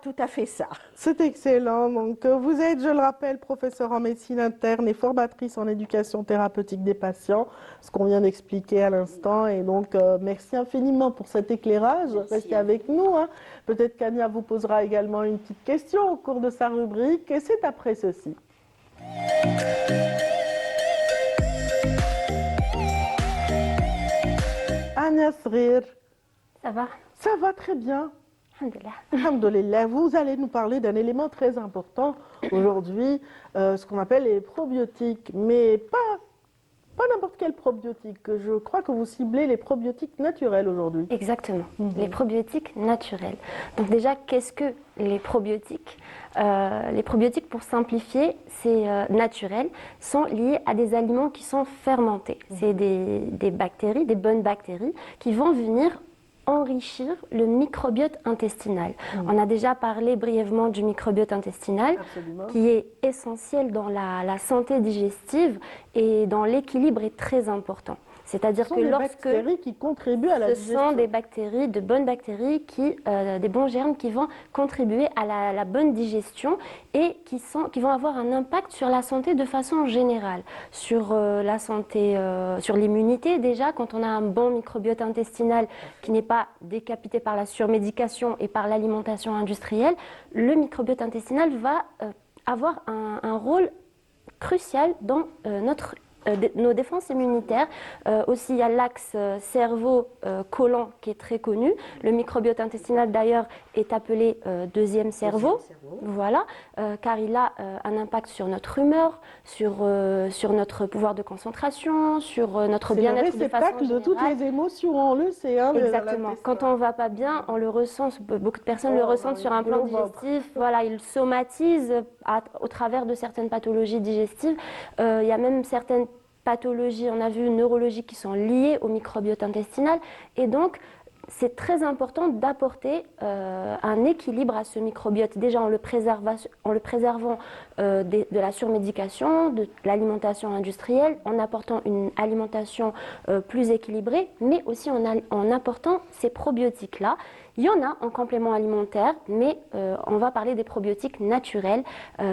tout à fait ça. C'est excellent. Donc, vous êtes, je le rappelle, professeur en médecine interne et formatrice en éducation thérapeutique des patients, ce qu'on vient d'expliquer à l'instant. Et donc, merci infiniment pour cet éclairage. Restez avec nous. Hein. Peut-être qu'Ania vous posera également une petite question au cours de sa rubrique. Et c'est après ceci. Ania Srir. Ça va? Ça va très bien. Alhamdulillah. Alhamdulillah. Vous allez nous parler d'un élément très important aujourd'hui, ce qu'on appelle les probiotiques, mais pas n'importe quel probiotique. Je crois que vous ciblez les probiotiques naturels aujourd'hui. Exactement, les probiotiques naturels. Donc déjà, qu'est-ce que les probiotiques? Les probiotiques, pour simplifier, c'est naturel, sont liés à des aliments qui sont fermentés. C'est des bactéries, des bonnes bactéries, qui vont venir enrichir le microbiote intestinal. On a déjà parlé brièvement du microbiote intestinal, qui est essentiel dans la santé digestive et dans l'équilibre est très important. C'est-à-dire que lorsque des bactéries qui contribuent à la digestion. Ce sont des bactéries, de bonnes bactéries, des bons germes qui vont contribuer à la bonne digestion et qui vont avoir un impact sur la santé de façon générale, sur la santé, sur l'immunité déjà. Quand on a un bon microbiote intestinal qui n'est pas décapité par la surmédication et par l'alimentation industrielle, le microbiote intestinal va avoir un rôle crucial dans nos défenses immunitaires. Aussi, il y a l'axe cerveau-côlon qui est très connu. Le microbiote intestinal, d'ailleurs, est appelé deuxième cerveau. Voilà, car il a un impact sur notre humeur, sur notre pouvoir de concentration, sur notre bien-être de façon générale. C'est le réceptacle de toutes les émotions, on le sait. Hein, exactement. Quand on ne va pas bien, on le ressent. Beaucoup de personnes le ressentent sur un plan digestif. Voilà, ils somatisent au travers de certaines pathologies digestives. Il y a même certaines pathologies, on a vu neurologiques qui sont liées au microbiote intestinal. Et donc, c'est très important d'apporter un équilibre à ce microbiote. Déjà en le préservant de la surmédication, de l'alimentation industrielle, en apportant une alimentation plus équilibrée, mais aussi en apportant ces probiotiques-là. Il y en a en complément alimentaire, mais on va parler des probiotiques naturels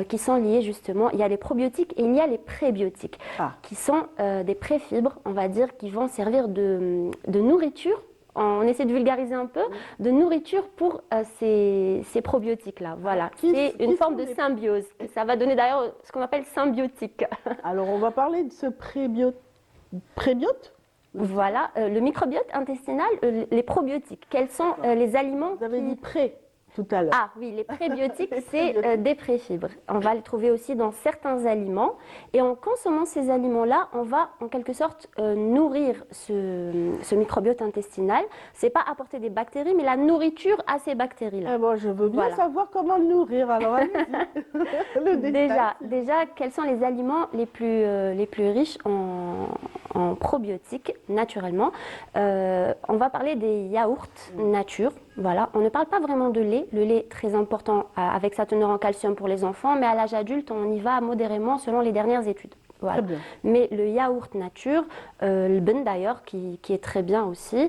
qui sont liés justement. Il y a les probiotiques et il y a les prébiotiques, qui sont des préfibres, on va dire, qui vont servir de nourriture. On essaie de vulgariser un peu, de nourriture pour ces probiotiques-là. Voilà, c'est une forme de symbiose. Ça va donner d'ailleurs ce qu'on appelle symbiotique. Alors, on va parler de ce prébiote. Voilà, le microbiote intestinal, les probiotiques. Quels sont les aliments Vous avez dit pré tout à l'heure. Ah oui, les prébiotiques, c'est des préfibres. On va les trouver aussi dans certains aliments. Et en consommant ces aliments-là, on va en quelque sorte nourrir ce microbiote intestinal. C'est pas apporter des bactéries, mais la nourriture à ces bactéries-là. Eh bon, je veux bien savoir comment le nourrir. Alors, allez-y. Déjà, quels sont les aliments les plus riches en probiotiques, naturellement. On va parler des yaourts nature. Voilà, on ne parle pas vraiment de lait. Le lait, très important avec sa teneur en calcium pour les enfants, mais à l'âge adulte, on y va modérément selon les dernières études. Voilà. Mais le yaourt nature, le ben d'ailleurs, qui est très bien aussi,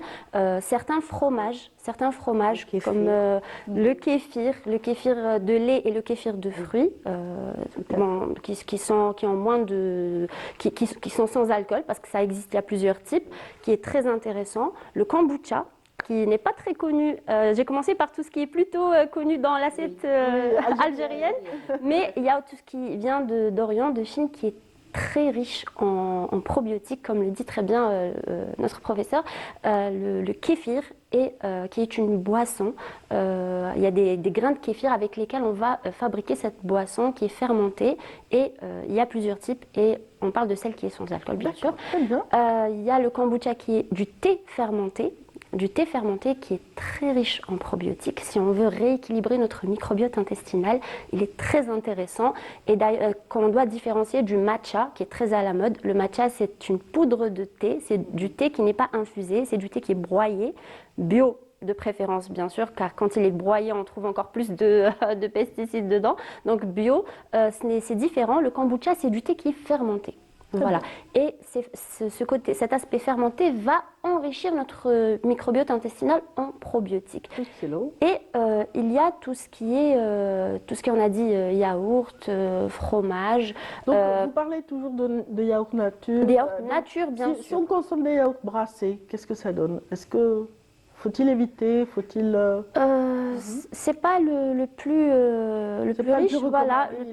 certains fromages comme le kéfir de lait et le kéfir de fruits, qui sont sans alcool, parce que ça existe, il y a plusieurs types, qui est très intéressant. Le kombucha, qui n'est pas très connu. J'ai commencé par tout ce qui est plutôt connu dans l'assiette algérienne, mais il y a tout ce qui vient d'Orient, de Chine, qui est très riche en probiotiques, comme le dit très bien notre professeur. Le kéfir, qui est une boisson. Il y a des grains de kéfir avec lesquels on va fabriquer cette boisson qui est fermentée. Et il y a plusieurs types, et on parle de celle qui est sans alcool, bien sûr. Il y a le kombucha qui est du thé fermenté. Qui est très riche en probiotiques. Si on veut rééquilibrer notre microbiote intestinal, il est très intéressant. Et d'ailleurs, qu'on doit différencier du matcha, qui est très à la mode. Le matcha, c'est une poudre de thé. C'est du thé qui n'est pas infusé, c'est du thé qui est broyé, bio de préférence, bien sûr, car quand il est broyé, on trouve encore plus de pesticides dedans. Donc bio, c'est différent. Le kombucha, c'est du thé qui est fermenté. Voilà. Et cet aspect fermenté va enrichir notre microbiote intestinal en probiotiques. Excellent. Et il y a tout ce qu'on a dit, yaourt, fromage. Donc vous parlez toujours de yaourt nature. Des yaourts nature, bien sûr. Si on consomme des yaourts brassés, qu'est-ce que ça donne? Faut-il éviter? C'est pas le plus riche,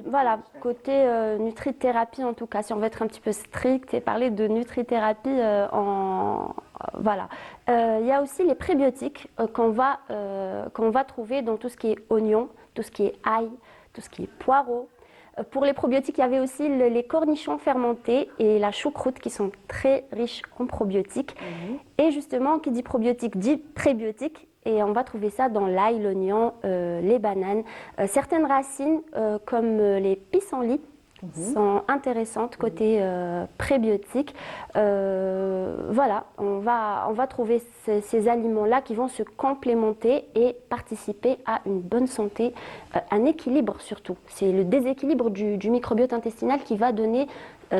voilà, côté nutrithérapie en tout cas, si on veut être un petit peu strict et parler de nutrithérapie voilà. Il y a aussi les prébiotiques qu'on va trouver dans tout ce qui est oignon, tout ce qui est ail, tout ce qui est poireau. Pour les probiotiques, il y avait aussi les cornichons fermentés et la choucroute qui sont très riches en probiotiques. Et justement, qui dit probiotique dit prébiotique. Et on va trouver ça dans l'ail, l'oignon, les bananes. Certaines racines, comme les pissenlits, sont intéressantes côté prébiotique. Voilà, on va trouver ces aliments-là qui vont se complémenter et participer à une bonne santé, un équilibre surtout. C'est le déséquilibre du microbiote intestinal qui va donner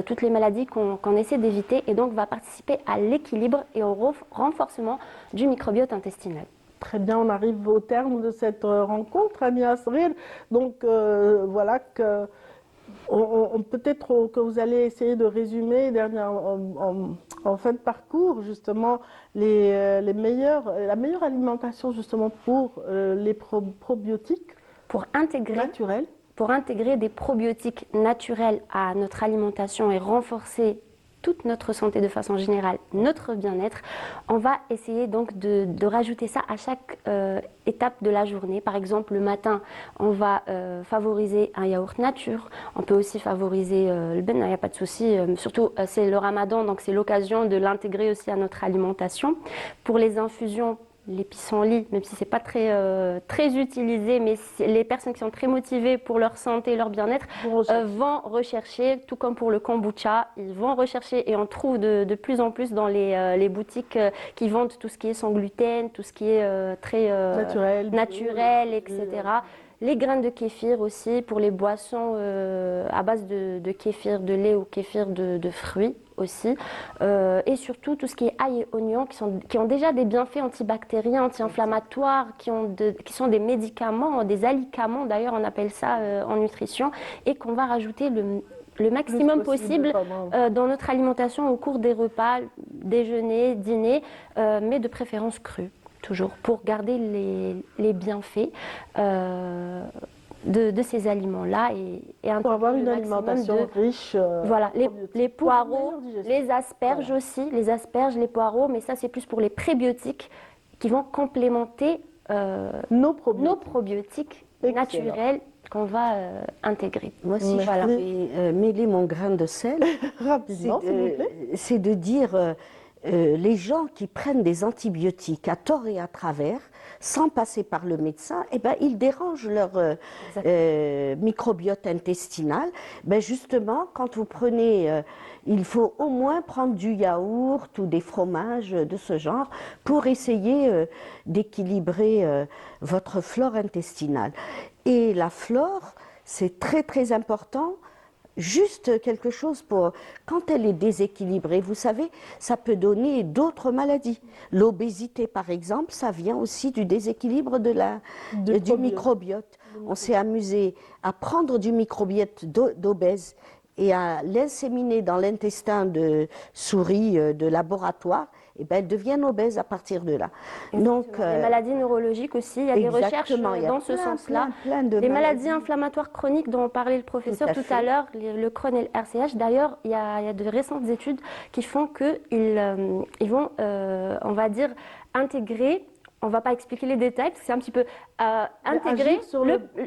toutes les maladies qu'on essaie d'éviter et donc va participer à l'équilibre et au renforcement du microbiote intestinal. Très bien, on arrive au terme de cette rencontre, Ami Asril. Donc voilà que peut-être que vous allez essayer de résumer en fin de parcours justement la meilleure alimentation justement pour les probiotiques naturels. Pour intégrer des probiotiques naturels à notre alimentation et renforcer toute notre santé de façon générale, notre bien-être, on va essayer donc de rajouter ça à chaque étape de la journée. Par exemple, le matin, on va favoriser un yaourt nature. On peut aussi favoriser le ben, il n'y a pas de souci. Surtout, c'est le ramadan, donc c'est l'occasion de l'intégrer aussi à notre alimentation. Pour les infusions, les pissenlits, même si ce n'est pas très utilisé, mais les personnes qui sont très motivées pour leur santé, leur bien-être, vont rechercher, tout comme pour le kombucha, ils vont rechercher et on trouve de plus en plus dans les boutiques qui vendent tout ce qui est sans gluten, tout ce qui est très naturel, etc. Les graines de kéfir aussi, pour les boissons à base de kéfir, de lait ou kéfir de fruits aussi. Et surtout tout ce qui est ail et oignon, qui ont déjà des bienfaits antibactériens, anti-inflammatoires, qui sont des médicaments, des alicaments d'ailleurs, on appelle ça en nutrition, et qu'on va rajouter le maximum possible dans notre alimentation au cours des repas, déjeuner, dîner, mais de préférence crus. Toujours pour garder les bienfaits de ces aliments-là et pour avoir une alimentation riche. Voilà, les poireaux, les asperges aussi, les asperges, les poireaux, mais ça c'est plus pour les prébiotiques qui vont complémenter nos probiotiques naturels qu'on va intégrer. Moi, si je vais mêler mon grain de sel, rapidement, c'est de dire les gens qui prennent des antibiotiques à tort et à travers, sans passer par le médecin, eh ben, ils dérangent leur microbiote intestinal. Ben, justement, quand vous prenez, il faut au moins prendre du yaourt ou des fromages de ce genre pour essayer d'équilibrer votre flore intestinale. Et la flore, c'est très très important. Juste quelque chose pour... Quand elle est déséquilibrée, vous savez, ça peut donner d'autres maladies. L'obésité, par exemple, ça vient aussi du déséquilibre du microbiote. On s'est amusé à prendre du microbiote d'obèse et à l'inséminer dans l'intestin de souris de laboratoire. Et ben, elles deviennent obèses à partir de là. Donc, les maladies neurologiques aussi, il y a des recherches dans ce sens-là. Les maladies inflammatoires chroniques dont parlait le professeur tout à l'heure, le Crohn et le RCH, d'ailleurs, il y a de récentes études qui font qu'ils vont, on va dire, intégrer... On ne va pas expliquer les détails parce que c'est un petit peu intégrer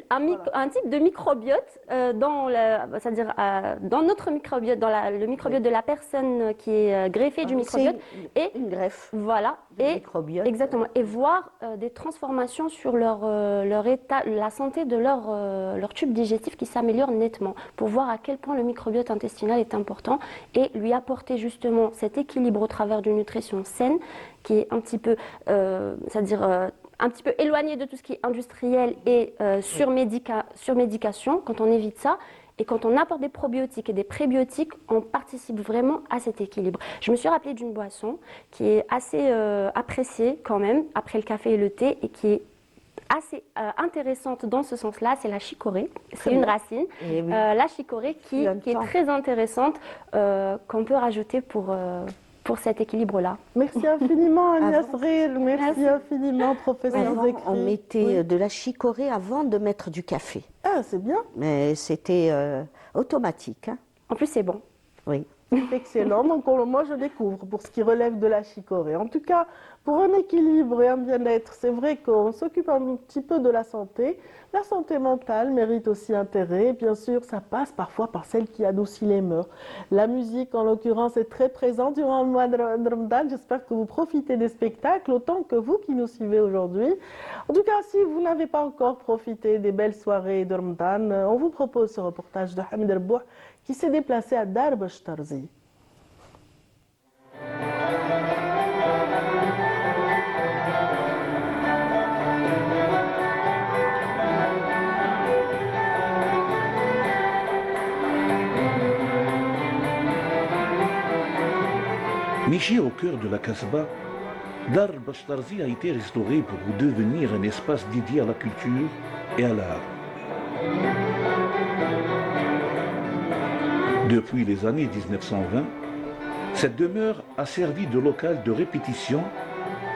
un type de microbiote c'est-à-dire dans notre microbiote, dans le microbiote de la personne qui est greffée du microbiote. Et une greffe. Voilà. Microbiote. Exactement. Et voir des transformations sur leur état, la santé de leur tube digestif qui s'améliore nettement pour voir à quel point le microbiote intestinal est important et lui apporter justement cet équilibre au travers d'une nutrition saine qui est un petit peu, c'est-à-dire un petit peu éloigné de tout ce qui est industriel et sur médication, quand on évite ça, et quand on apporte des probiotiques et des prébiotiques, on participe vraiment à cet équilibre. Je me suis rappelée d'une boisson qui est assez appréciée quand même, après le café et le thé, et qui est assez intéressante dans ce sens-là, c'est la chicorée. C'est une racine, la chicorée qui est très intéressante, qu'on peut rajouter pour cet équilibre-là. Merci infiniment, Agnès Ril. Merci infiniment, professeur Zekri. On mettait de la chicorée avant de mettre du café. Ah, c'est bien. Mais c'était automatique. Hein. En plus, c'est bon. Oui. C'est excellent. Donc, moi, je découvre pour ce qui relève de la chicorée. En tout cas, pour un équilibre et un bien-être, c'est vrai qu'on s'occupe un petit peu de la santé. La santé mentale mérite aussi intérêt. Bien sûr, ça passe parfois par celle qui adoucit les mœurs. La musique, en l'occurrence, est très présente durant le mois de Ramadan. J'espère que vous profitez des spectacles autant que vous qui nous suivez aujourd'hui. En tout cas, si vous n'avez pas encore profité des belles soirées de Ramadan, on vous propose ce reportage de Hamid Rbouh qui s'est déplacé à Dar Bashtarzi. Niché au cœur de la Kasbah, Dar Bashtarzi a été restauré pour devenir un espace dédié à la culture et à l'art. Depuis les années 1920, cette demeure a servi de local de répétition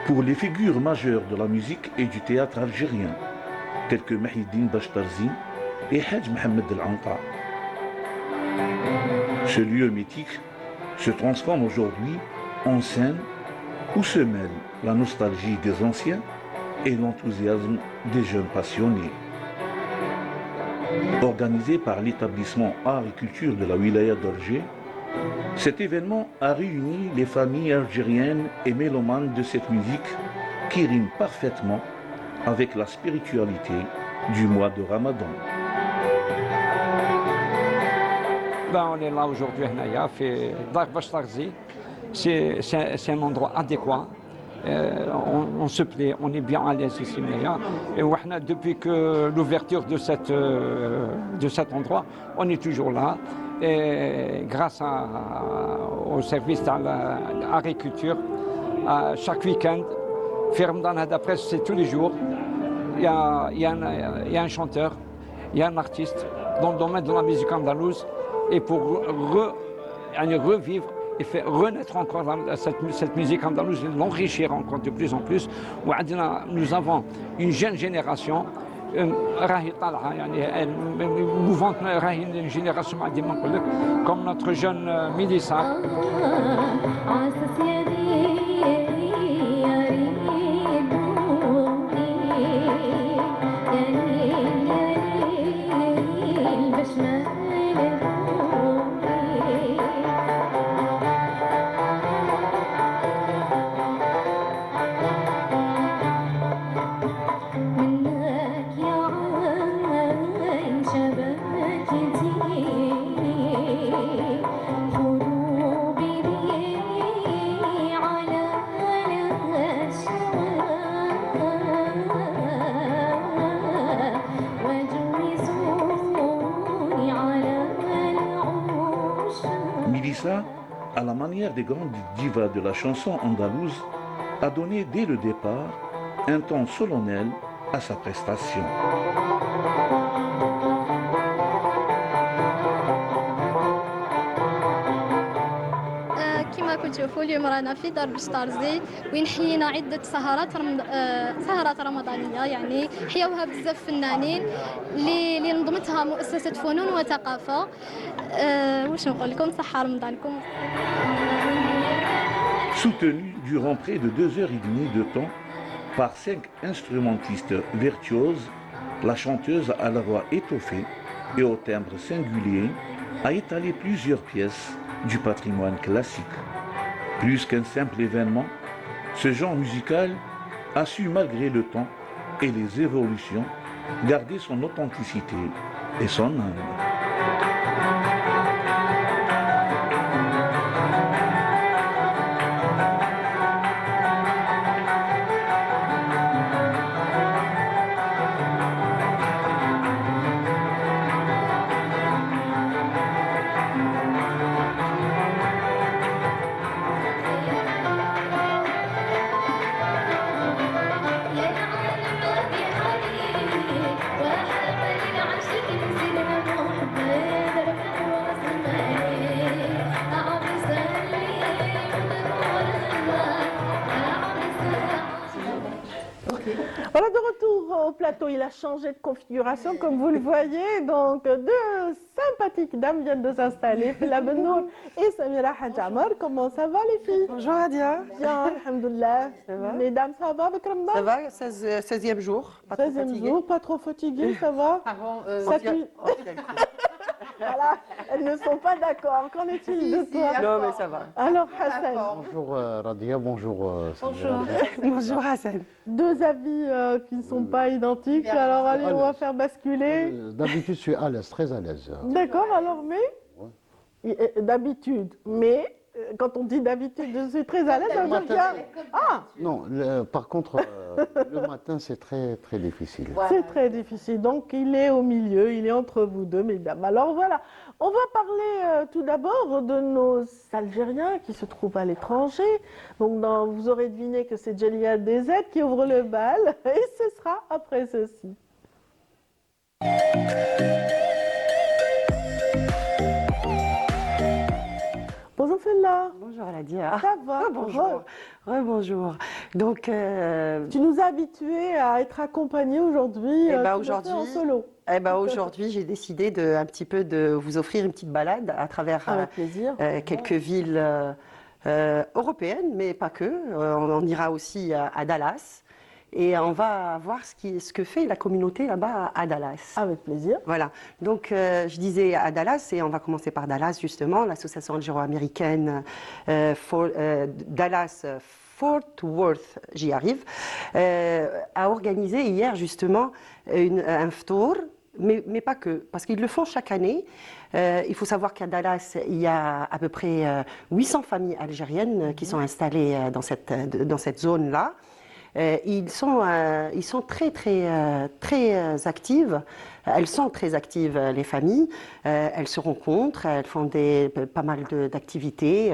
pour les figures majeures de la musique et du théâtre algérien, telles que Mahidine Bashtarzi et Hadj Mohamed El-Anqa. Ce lieu mythique se transforme aujourd'hui en scène où se mêlent la nostalgie des anciens et l'enthousiasme des jeunes passionnés. Organisé par l'établissement Art et Culture de la Wilaya d'Alger, cet événement a réuni les familles algériennes et mélomanes de cette musique qui rime parfaitement avec la spiritualité du mois de Ramadan. On est là aujourd'hui à Dar Bash Tarzi. C'est un endroit adéquat. On se plaît, on est bien à l'aise ici. Et depuis que l'ouverture de cet endroit, on est toujours là. Et grâce au service de l'agriculture, chaque week-end, Ramadan Hada c'est tous les jours. Il y a un chanteur, il y a un artiste dans le domaine de la musique andalouse. Et pour revivre et faire renaître encore cette musique andalouse, l'enrichir encore de plus en plus. Nous avons une jeune génération, mouvante, une génération comme notre jeune Mélissa. Mélissa, à la manière des grandes divas de la chanson andalouse, a donné dès le départ un ton solennel à sa prestation. كما كتشوفوا اليوم رانا في دار بشطارزي وين حيينا عده سهرات رمضانيه، يعني حيوها بزاف فنانين اللي نظمتها مؤسسه فنون وثقافه. واش نقول لكم، صحه رمضانكم. Soutenue durant près de 2 heures et demie de temps par 5 instrumentistes virtuoses, la chanteuse à la voix étoffée et au timbre singulier a étalé plusieurs pièces du patrimoine classique. Plus qu'un simple événement, ce genre musical a su, malgré le temps et les évolutions, garder son authenticité et son âme. Voilà, de retour au plateau, il a changé de configuration comme vous le voyez, donc deux sympathiques dames viennent de s'installer, Fila Benour et Samira Hadjamar. Comment ça va les filles? Bonjour Adia. Bien, alhamdoulilah. Mesdames, ça va avec Ramadan? Ça va, 16e jour, pas trop 16e fatigué. jour, pas trop fatigué, ça va? Avant, voilà, elles ne sont pas d'accord. Qu'en est-il de toi? Non, mais ça va. Alors Hassan. Bonjour Radia, bonjour Bonjour. Bonjour Hassan. Deux avis qui ne sont pas identiques. Alors allez, on va faire basculer. D'habitude, je suis à l'aise, très à l'aise. D'accord, alors d'habitude, mais quand on dit d'habitude, je suis très à l'aise, ça veut dire qu'il y a... Ah non, par contre, le matin, c'est très très difficile. C'est très difficile, donc il est au milieu, il est entre vous deux, mesdames. Alors voilà, on va parler tout d'abord de nos Algériens qui se trouvent à l'étranger. Donc vous aurez deviné que c'est Djelia DZ qui ouvre le bal, et ce sera après ceci. Bonjour Fella. Bonjour Aladia. Ça va? Bonjour. Bonjour. Donc, tu nous as habitués à être accompagnés aujourd'hui en solo. Aujourd'hui, j'ai décidé un petit peu de vous offrir une petite balade à travers quelques villes européennes, mais pas que. On ira aussi à Dallas. et on va voir ce que fait la communauté là-bas à Dallas. Avec plaisir. Voilà, donc je disais à Dallas, et on va commencer par Dallas justement, l'association algéro-américaine Dallas Fort Worth, j'y arrive, a organisé hier justement un ftour, mais pas que, parce qu'ils le font chaque année. Il faut savoir qu'à Dallas, il y a à peu près 800 familles algériennes qui sont installées dans cette zone-là. Ils sont très actives. Elles sont très actives, les familles. Elles se rencontrent, elles font pas mal d'activités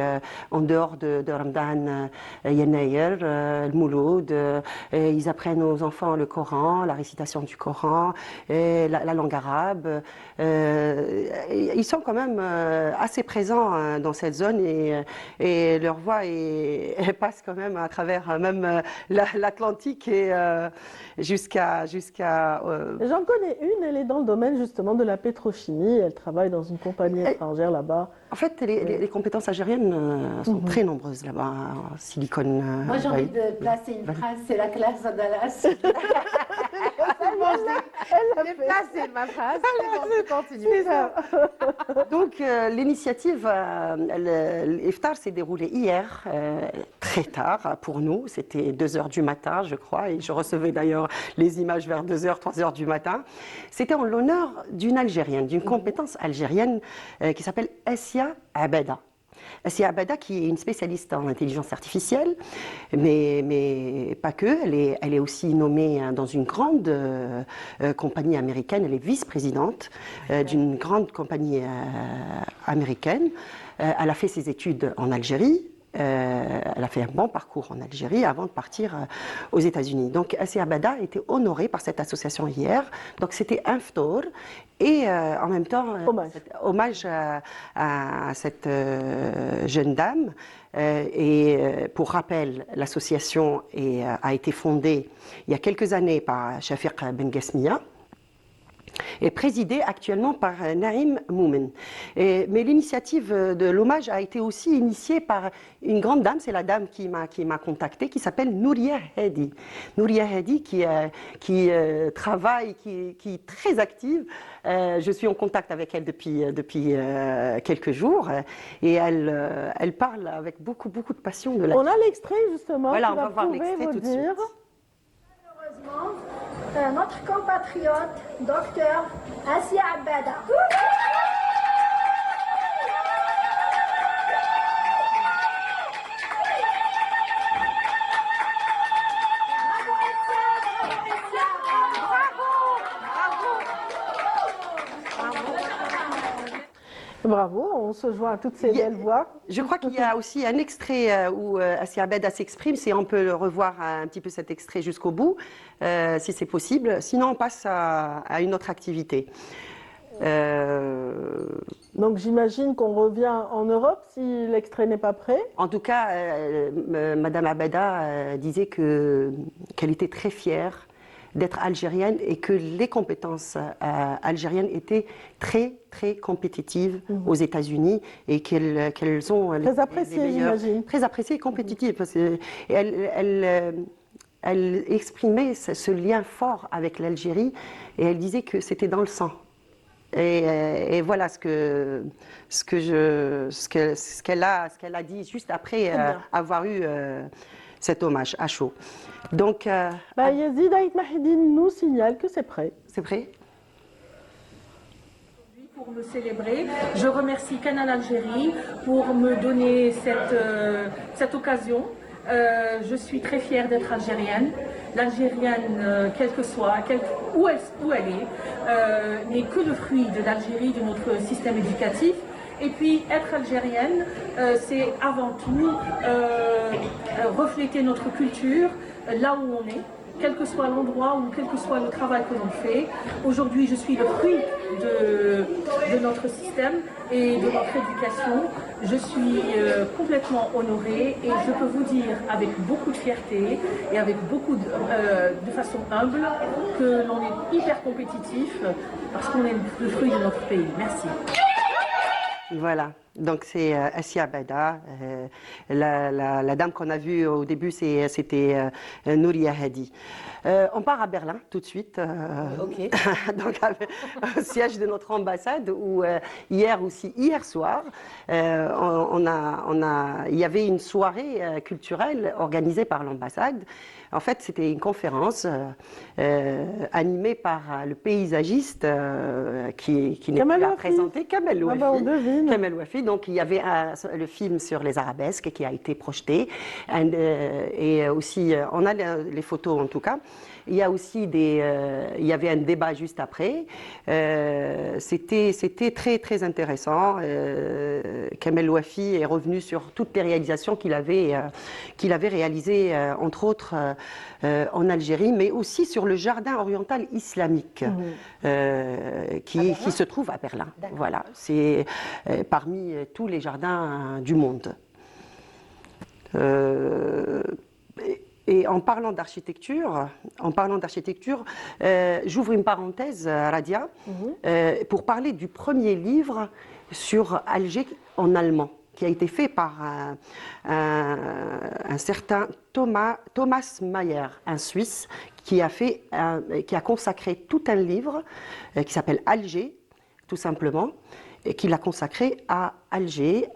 en dehors de Ramadan, Yenayer, le Mouloud. Ils apprennent aux enfants le Coran, la récitation du Coran, la langue arabe. Ils sont quand même assez présents dans cette zone et leur voix passe quand même à travers même l'Atlantique et jusqu'à. J'en connais une, elle est dans le domaine justement de la pétrochimie. Elle travaille dans une compagnie étrangère là-bas. En fait, les compétences algériennes sont très nombreuses là-bas, en Silicon Moi, j'ai envie de placer une phrase, c'est la classe à Dallas. Elle a placé ma phrase. Continue. Donc, l'initiative, l'Iftar s'est déroulé hier, très tard pour nous. C'était 2h du matin, je crois, et je recevais d'ailleurs les images vers 2h, 3h du matin. C'était en l'honneur d'une Algérienne, d'une compétence algérienne qui s'appelle Assia Abada. Assia Abada, qui est une spécialiste en intelligence artificielle, mais pas que. Elle est aussi nommée dans une grande compagnie américaine. Elle est vice-présidente d'une grande compagnie américaine. Elle a fait ses études en Algérie. Elle a fait un bon parcours en Algérie avant de partir aux États-Unis. Donc, Assia Abada a été honorée par cette association hier. Donc, c'était un ftour et en même temps, hommage à cette jeune dame. Et pour rappel, l'association a été fondée il y a quelques années par Shafiq Ben Ghasmia, est présidée actuellement par Naïm Moumen. Mais l'initiative de l'hommage a été aussi initiée par une grande dame, c'est la dame qui m'a contactée, qui s'appelle Nouria Hadi. Nouria Hadi qui travaille, qui est très active. Je suis en contact avec elle depuis quelques jours et elle parle avec beaucoup de passion de la. On a l'extrait justement. Voilà, on va voir l'extrait tout de suite. Notre compatriote, docteur Assia Abada. Bravo, on se joint à toutes ces belles voix. Je crois qu'il y a aussi un extrait où Assia Abada s'exprime, si on peut revoir un petit peu cet extrait jusqu'au bout, si c'est possible. Sinon, on passe à une autre activité. Donc j'imagine qu'on revient en Europe si l'extrait n'est pas prêt. En tout cas, Madame Abada disait qu'elle était très fière d'être algérienne et que les compétences algériennes étaient très compétitives aux États-Unis et qu'elles ont très appréciées, j'imagine. Très appréciées et compétitives parce que elle exprimait ce lien fort avec l'Algérie et elle disait que c'était dans le sang. Et voilà ce qu'elle a dit juste après avoir eu cet hommage à chaud. Donc, Yazid Aït Mahidine nous signale que c'est prêt. C'est prêt. Pour me célébrer, je remercie Canal Algérie pour me donner cette occasion. Je suis très fière d'être algérienne. L'Algérienne, quelle que soit, où elle est, n'est que le fruit de l'Algérie, de notre système éducatif. Et puis, être algérienne, c'est avant tout refléter notre culture là où on est, quel que soit l'endroit ou quel que soit le travail que l'on fait. Aujourd'hui, je suis le fruit de notre système et de notre éducation. Je suis complètement honorée et je peux vous dire avec beaucoup de fierté et avec beaucoup de façon humble que l'on est hyper compétitif parce qu'on est le fruit de notre pays. Merci. Voilà. Donc c'est Assia Abada. La dame qu'on a vue au début, c'était Nouria Hadi. On part à Berlin tout de suite, donc au siège de notre ambassade où hier soir, il y avait une soirée culturelle organisée par l'ambassade. En fait, c'était une conférence animée par le paysagiste qui n'est plus à présenter, Kamel Ouafi. Kamel Ouafi. Donc, il y avait le film sur les arabesques qui a été projeté. Et aussi, on a les photos en tout cas. Il y a aussi il y avait un débat juste après. C'était très très intéressant. Kamel Ouafi est revenu sur toutes les réalisations qu'il avait réalisées, entre autres en Algérie, mais aussi sur le jardin oriental islamique qui se trouve à Berlin. Voilà, c'est parmi tous les jardins du monde. Et en parlant d'architecture, j'ouvre une parenthèse, Radia, pour parler du premier livre sur Alger en allemand, qui a été fait par un certain Thomas Mayer, un Suisse, qui a consacré tout un livre qui s'appelle Alger, tout simplement, et qu'il a consacré à Alger,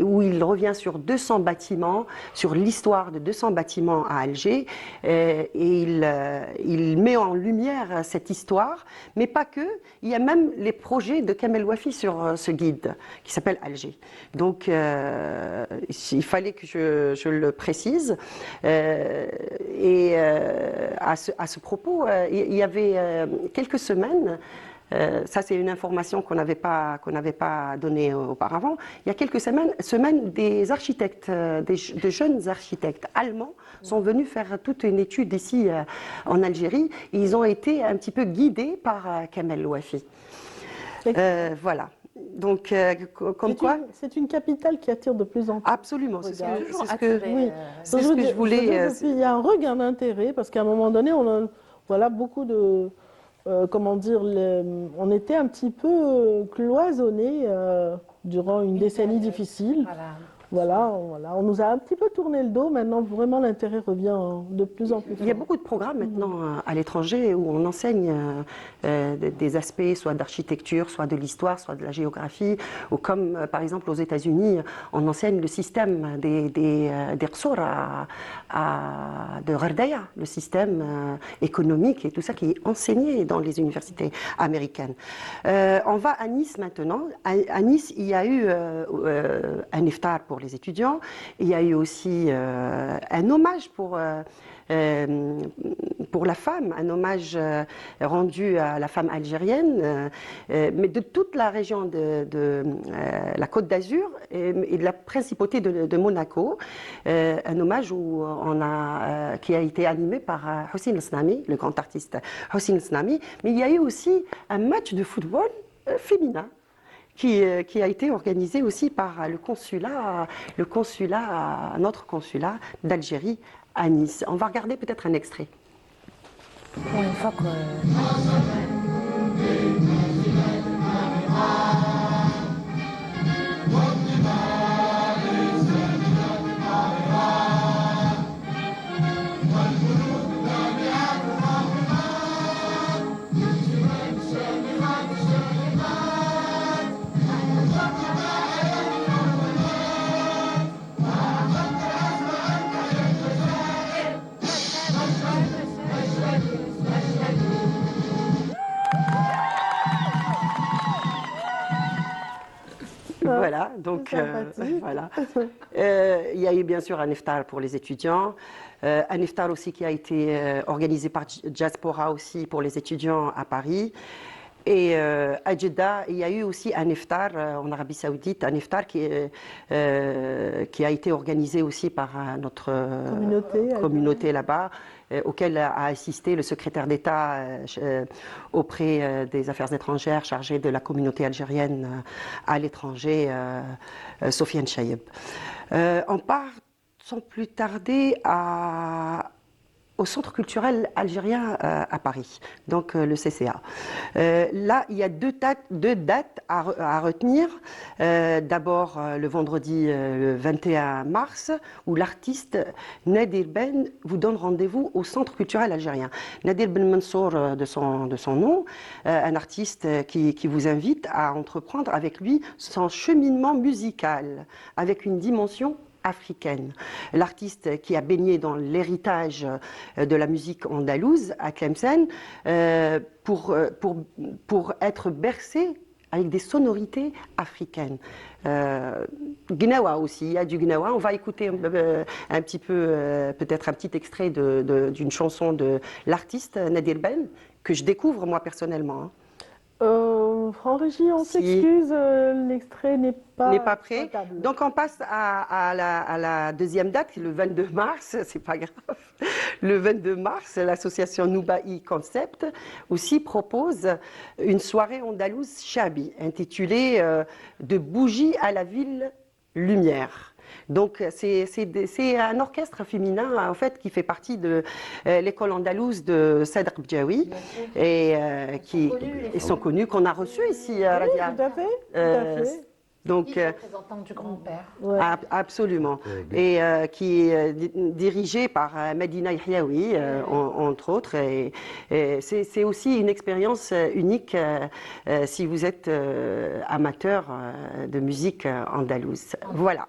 où il revient sur 200 bâtiments, sur l'histoire de 200 bâtiments à Alger, et il met en lumière cette histoire, mais pas que, il y a même les projets de Kamel Ouafi sur ce guide, qui s'appelle Alger. Donc, il fallait que je le précise, et à ce propos, il y avait quelques semaines, ça, c'est une information qu'on n'avait pas donnée auparavant. Il y a quelques semaines des architectes, de jeunes architectes allemands sont venus faire toute une étude ici en Algérie. Ils ont été un petit peu guidés par Kamel Ouafi. Voilà. Donc, c'est une capitale qui attire de plus en plus. Absolument, c'est ce que je Et voulais. puis, il y a un regain d'intérêt parce qu'à un moment donné, beaucoup de. On était un petit peu cloisonnés durant une décennie difficile. Voilà, on nous a un petit peu tourné le dos. Maintenant, vraiment, l'intérêt revient de plus en plus fort. Il y a beaucoup de programmes maintenant à l'étranger où on enseigne des aspects soit d'architecture, soit de l'histoire, soit de la géographie, ou comme par exemple aux États-Unis, on enseigne le système des Qsor de Ghardaya, le système économique et tout ça qui est enseigné dans les universités américaines. On va à Nice maintenant. À Nice, il y a eu un iftar pour les étudiants. Il y a eu aussi un hommage pour la femme, un hommage rendu à la femme algérienne, mais de toute la région de la Côte d'Azur et de la principauté de Monaco, un hommage qui a été animé par Hossein Snami, le grand artiste Hossein Snami, mais il y a eu aussi un match de football féminin qui a été organisé aussi par notre consulat d'Algérie à Nice. On va regarder peut-être un extrait. Bon, une fois que... Voilà, donc voilà. Il y a eu bien sûr un iftar pour les étudiants, un iftar aussi qui a été organisé par Diaspora aussi pour les étudiants à Paris. Et à Jeddah, il y a eu aussi un iftar en Arabie Saoudite, un iftar qui a été organisé aussi par notre communauté là-bas, auquel a assisté le secrétaire d'État auprès des Affaires étrangères chargé de la communauté algérienne à l'étranger, Sofiane Chayeb. On part sans plus tarder au Centre culturel algérien à Paris, donc le CCA. Là, il y a deux dates à retenir. D'abord, le vendredi le 21 mars, où l'artiste Nadir Ben vous donne rendez-vous au Centre culturel algérien. Nadir Ben Mansour, de son nom, un artiste qui vous invite à entreprendre avec lui son cheminement musical, avec une dimension africaine. L'artiste qui a baigné dans l'héritage de la musique andalouse à Tlemcen pour être bercé avec des sonorités africaines. Gnawa aussi, il y a du Gnawa. On va écouter un petit peu, peut-être un petit extrait d'une chanson de l'artiste Nadir Ben, que je découvre moi personnellement. Hein. En régie, on s'excuse, l'extrait n'est pas prêt. potable. Donc on passe à la deuxième date, le 22 mars, c'est pas grave. Le 22 mars, l'association Noubahi Concept aussi propose une soirée andalouse Chabi, intitulée De bougie à la ville lumière. Donc c'est un orchestre féminin en fait qui fait partie de l'école andalouse de Sadr Bdjaoui et qui sont connus, qu'on a reçus ici à Radia. Tout à fait. Tout à fait. Donc, représentant du grand-père. Absolument. Et qui est dirigé par Medina Yahyaoui, entre autres. Et c'est aussi une expérience unique si vous êtes amateur de musique andalouse. Voilà.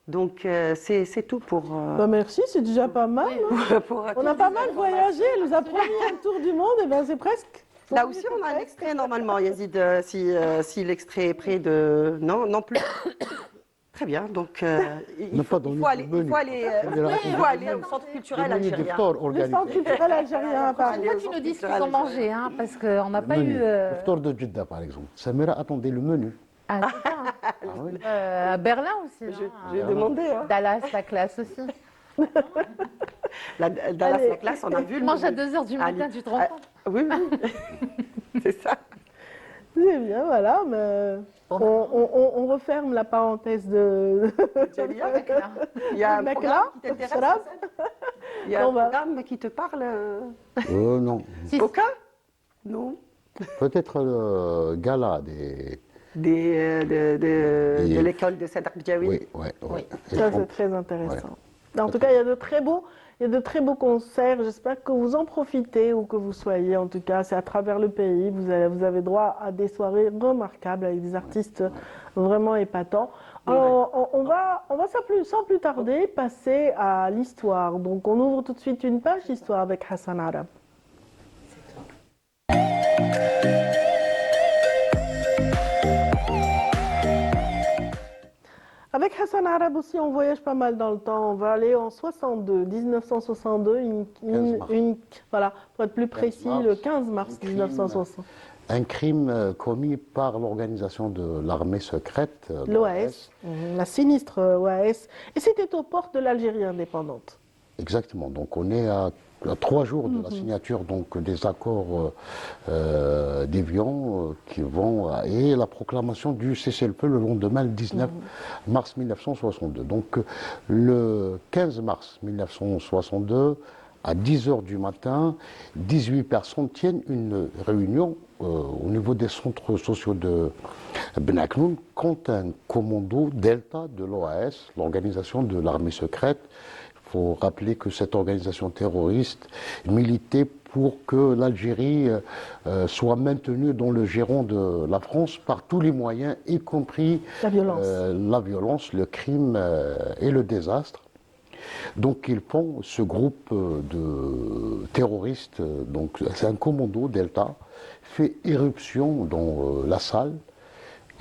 Donc c'est tout pour... merci, c'est déjà pas mal. Hein. On a pas mal voyagé, elle nous a promis un tour du monde, et c'est presque... Là aussi, on a un extrait normalement, Yazid, si l'extrait est prêt de... Non plus. Très bien, donc il faut aller au Centre culturel algérien. Le Centre culturel algérien à Paris. Moi, tu nous dis ce qu'ils ont mangé, hein, parce qu'on n'a pas eu... Le Ftor de Jeddah, par exemple. Samira, attendez le menu. Ah, c'est ça. À Berlin aussi. J'ai demandé. Hein. Dallas, la classe aussi. Dallas, la classe, on a vu. Tu manges à 2h du matin, tu te rends compte? Oui, c'est ça. C'est bien, voilà, mais on referme la parenthèse de... Il y a un programme qui t'intéresse. Il y a un programme qui te parle. Non. Aucun? Non. Peut-être le gala de l'école de Sadr Bdjaoui. Oui. Ça, c'est très intéressant. Ouais. En tout cas, il y a de très beaux concerts. J'espère que vous en profitez, où que vous soyez. En tout cas, c'est à travers le pays. Vous avez droit à des soirées remarquables avec des artistes vraiment épatants. Alors, on va sans plus tarder passer à l'histoire. Donc, on ouvre tout de suite une page d'histoire avec Hassan Arab. Avec Hassan Arab aussi, on voyage pas mal dans le temps. On va aller en 1962, voilà, pour être plus précis, le 15 mars 1960. Un crime commis par l'organisation de l'armée secrète, l'OAS, la sinistre OAS, et c'était aux portes de l'Algérie indépendante. Exactement, donc on est à 3 jours de la signature donc, des accords d'Évian qui vont et la proclamation du cessez-le-feu le lendemain, le 19 mars 1962. Donc le 15 mars 1962, à 10h du matin, 18 personnes tiennent une réunion au niveau des centres sociaux de Benaknoun contre un commando Delta de l'OAS, l'organisation de l'armée secrète. Il faut rappeler que cette organisation terroriste militait pour que l'Algérie soit maintenue dans le giron de la France par tous les moyens, y compris la violence, le crime et le désastre. Donc ils font ce groupe de terroristes, donc c'est un commando Delta, fait irruption dans la salle.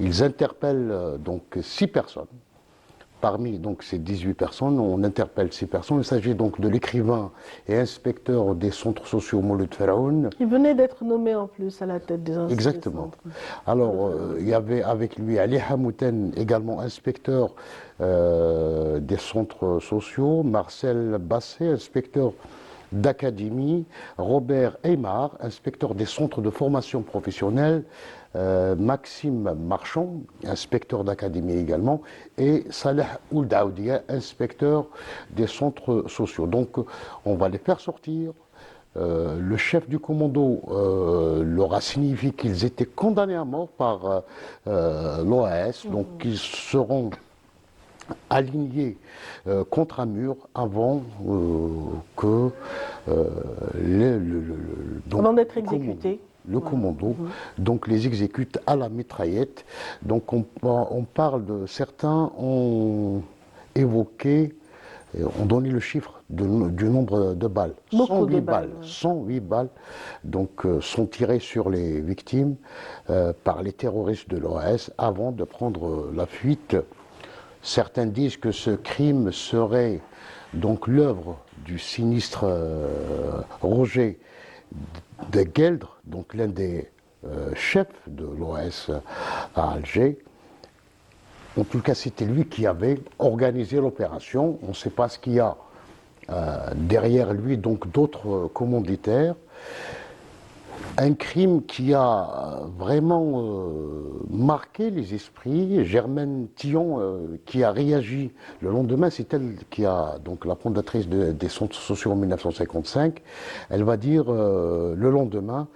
Ils interpellent donc 6 personnes. Parmi donc, ces 18 personnes, on interpelle 6 personnes. Il s'agit donc de l'écrivain et inspecteur des centres sociaux Mouloud Feraoun. Il venait d'être nommé en plus à la tête des instituts. Exactement. Alors, il y avait avec lui Ali Hamouten, également inspecteur des centres sociaux, Marcel Basset, inspecteur d'académie, Robert Aymar, inspecteur des centres de formation professionnelle, Maxime Marchand, inspecteur d'académie également, et Saleh Ouldaoudia, inspecteur des centres sociaux. Donc on va les faire sortir. Le chef du commando leur a signifié qu'ils étaient condamnés à mort par l'OAS, donc ils seront alignés contre un mur avant que avant d'être exécutés. Le commando, donc les exécute à la mitraillette. Donc on parle de certains ont évoqué, ont donné le chiffre du nombre de balles. 108 balles. 108 balles donc, sont tirées sur les victimes par les terroristes de l'OAS avant de prendre la fuite. Certains disent que ce crime serait donc l'œuvre du sinistre Roger de Gueldre, donc l'un des chefs de l'OAS à Alger. En tout cas, c'était lui qui avait organisé l'opération. On ne sait pas ce qu'il y a derrière lui, donc d'autres commanditaires. Un crime qui a vraiment marqué les esprits. Germaine Tillon, qui a réagi le lendemain, c'est elle qui a, donc la fondatrice des centres sociaux en 1955. Elle va dire le lendemain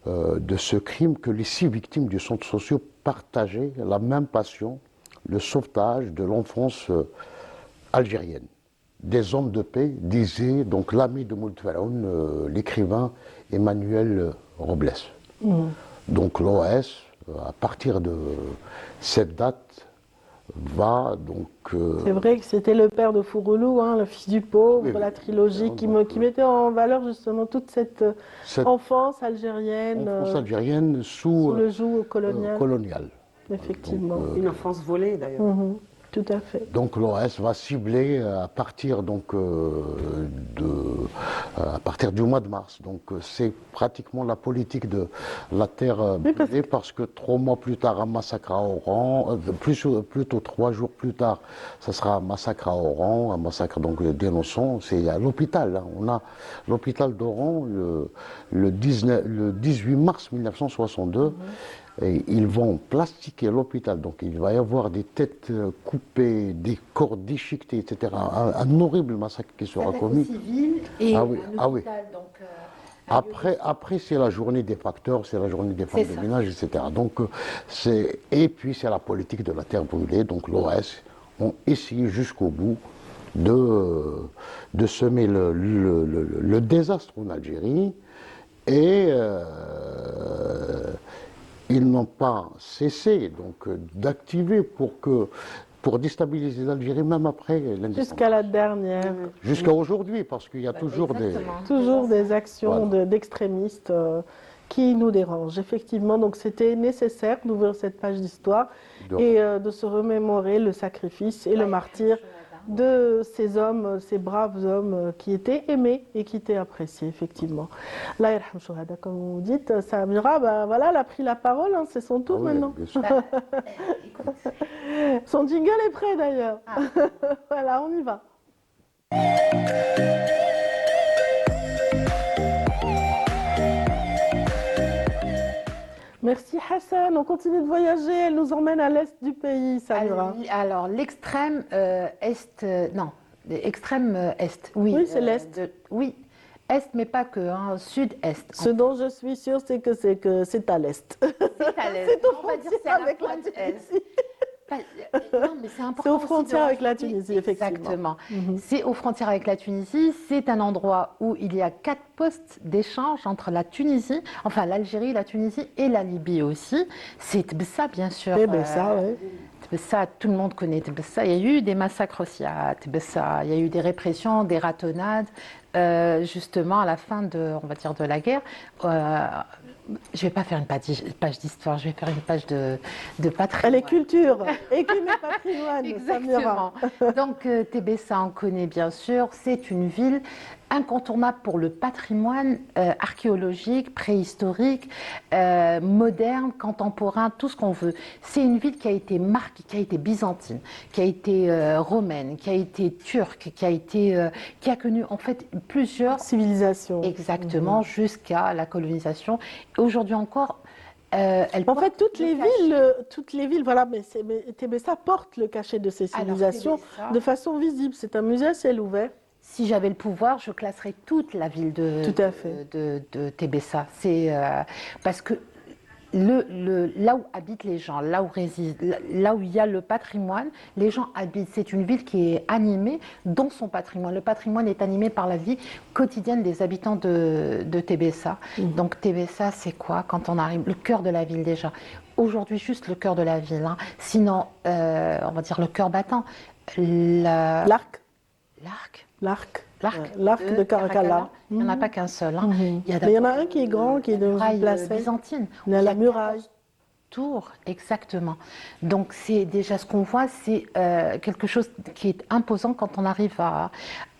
de ce crime que les 6 victimes du centre social partageaient la même passion, le sauvetage de l'enfance algérienne. Des hommes de paix, disait donc l'ami de Mouled Faraoun, l'écrivain Emmanuel Robles. Donc l'OAS, à partir de cette date, va donc... C'est vrai que c'était le père de Fouroulou, hein, le fils du pauvre, la trilogie qui mettait en valeur justement toute cette enfance algérienne. Enfance algérienne sous le joug colonial. Effectivement. Une enfance volée d'ailleurs. Tout à fait. Donc l'OAS va cibler à partir, donc, à partir du mois de mars. Donc c'est pratiquement la politique de la terre brûlée parce que 3 mois plus tard, un massacre à Oran, plutôt 3 jours plus tard, ça sera un massacre à Oran, un massacre donc d'Innocents. C'est à l'hôpital. Hein. On a l'hôpital d'Oran le 18 mars 1962. Et ils vont plastiquer l'hôpital, donc il va y avoir des têtes coupées, des corps déchiquetés, etc. Un horrible massacre qui sera commis. Civil et hôpital, donc, après c'est la journée des facteurs, c'est la journée des femmes de ménage, etc. Donc, et puis c'est la politique de la terre brûlée, donc l'OAS ont essayé jusqu'au bout de semer le désastre en Algérie et... ils n'ont pas cessé donc d'activer pour déstabiliser l'Algérie même après l'indépendance. Jusqu'à la dernière. Jusqu'à aujourd'hui, parce qu'il y a toujours des actions d'extrémistes qui nous dérangent. Effectivement, donc c'était nécessaire d'ouvrir cette page d'histoire et de se remémorer le sacrifice et le martyre de ces hommes, ces braves hommes qui étaient aimés et qui étaient appréciés, effectivement. Allah yarham shuhada, comme vous dites, Samira, voilà, elle a pris la parole, hein, c'est son tour maintenant. Son jingle est prêt d'ailleurs. Voilà, on y va. Merci Hassan, on continue de voyager, elle nous emmène à l'est du pays, Samira. Alors l'extrême est, extrême est, oui. Oui, c'est l'est. Oui, est, mais pas que, hein, sud-est. Ce dont je suis sûre, c'est que c'est à l'est. C'est à l'est, on va dire c'est à la pointe est. Non, mais c'est important. C'est aux frontières avec la Tunisie, effectivement. Exactement. C'est aux frontières avec la Tunisie. C'est un endroit où il y a 4 postes d'échange entre la Tunisie, enfin l'Algérie, la Tunisie et la Libye aussi. C'est Tbessa, bien sûr. Tbessa, oui. Tbessa, tout le monde connaît Tbessa. Il y a eu des massacres aussi à Tbessa. Il y a eu des répressions, des ratonnades, justement à la fin de, on va dire, de la guerre. Je ne vais pas faire une page d'histoire, je vais faire une page de patrimoine. Elle est culture, écume et patrimoine. Exactement. Donc Tébessa, on connaît bien sûr, c'est une ville incontournable pour le patrimoine archéologique, préhistorique, moderne, contemporain, tout ce qu'on veut. C'est une ville qui a été marquée, qui a été byzantine, qui a été romaine, qui a été turque, qui a connu en fait plusieurs civilisations. Exactement, jusqu'à la colonisation. Aujourd'hui encore, en fait, toutes les villes, voilà, mais Tébessa porte le cachet de ces civilisations de façon visible. C'est un musée à ciel ouvert. Si j'avais le pouvoir, je classerais toute la ville de Tébessa. C'est parce que là où habitent les gens, là où résident, là où il y a le patrimoine, les gens habitent. C'est une ville qui est animée dans son patrimoine. Le patrimoine est animé par la vie quotidienne des habitants de Tébessa. Donc Tébessa, c'est quoi quand on arrive? Le cœur de la ville déjà. Aujourd'hui, juste le cœur de la ville. Hein. Sinon, on va dire le cœur battant. L'arc. L'arc de Caraccala. Il n'y en a pas qu'un seul. Hein. Mais il y en a un qui est grand, qui est de muraille byzantine. Il y a la muraille. Tour, exactement. Donc c'est déjà ce qu'on voit, c'est quelque chose qui est imposant quand on arrive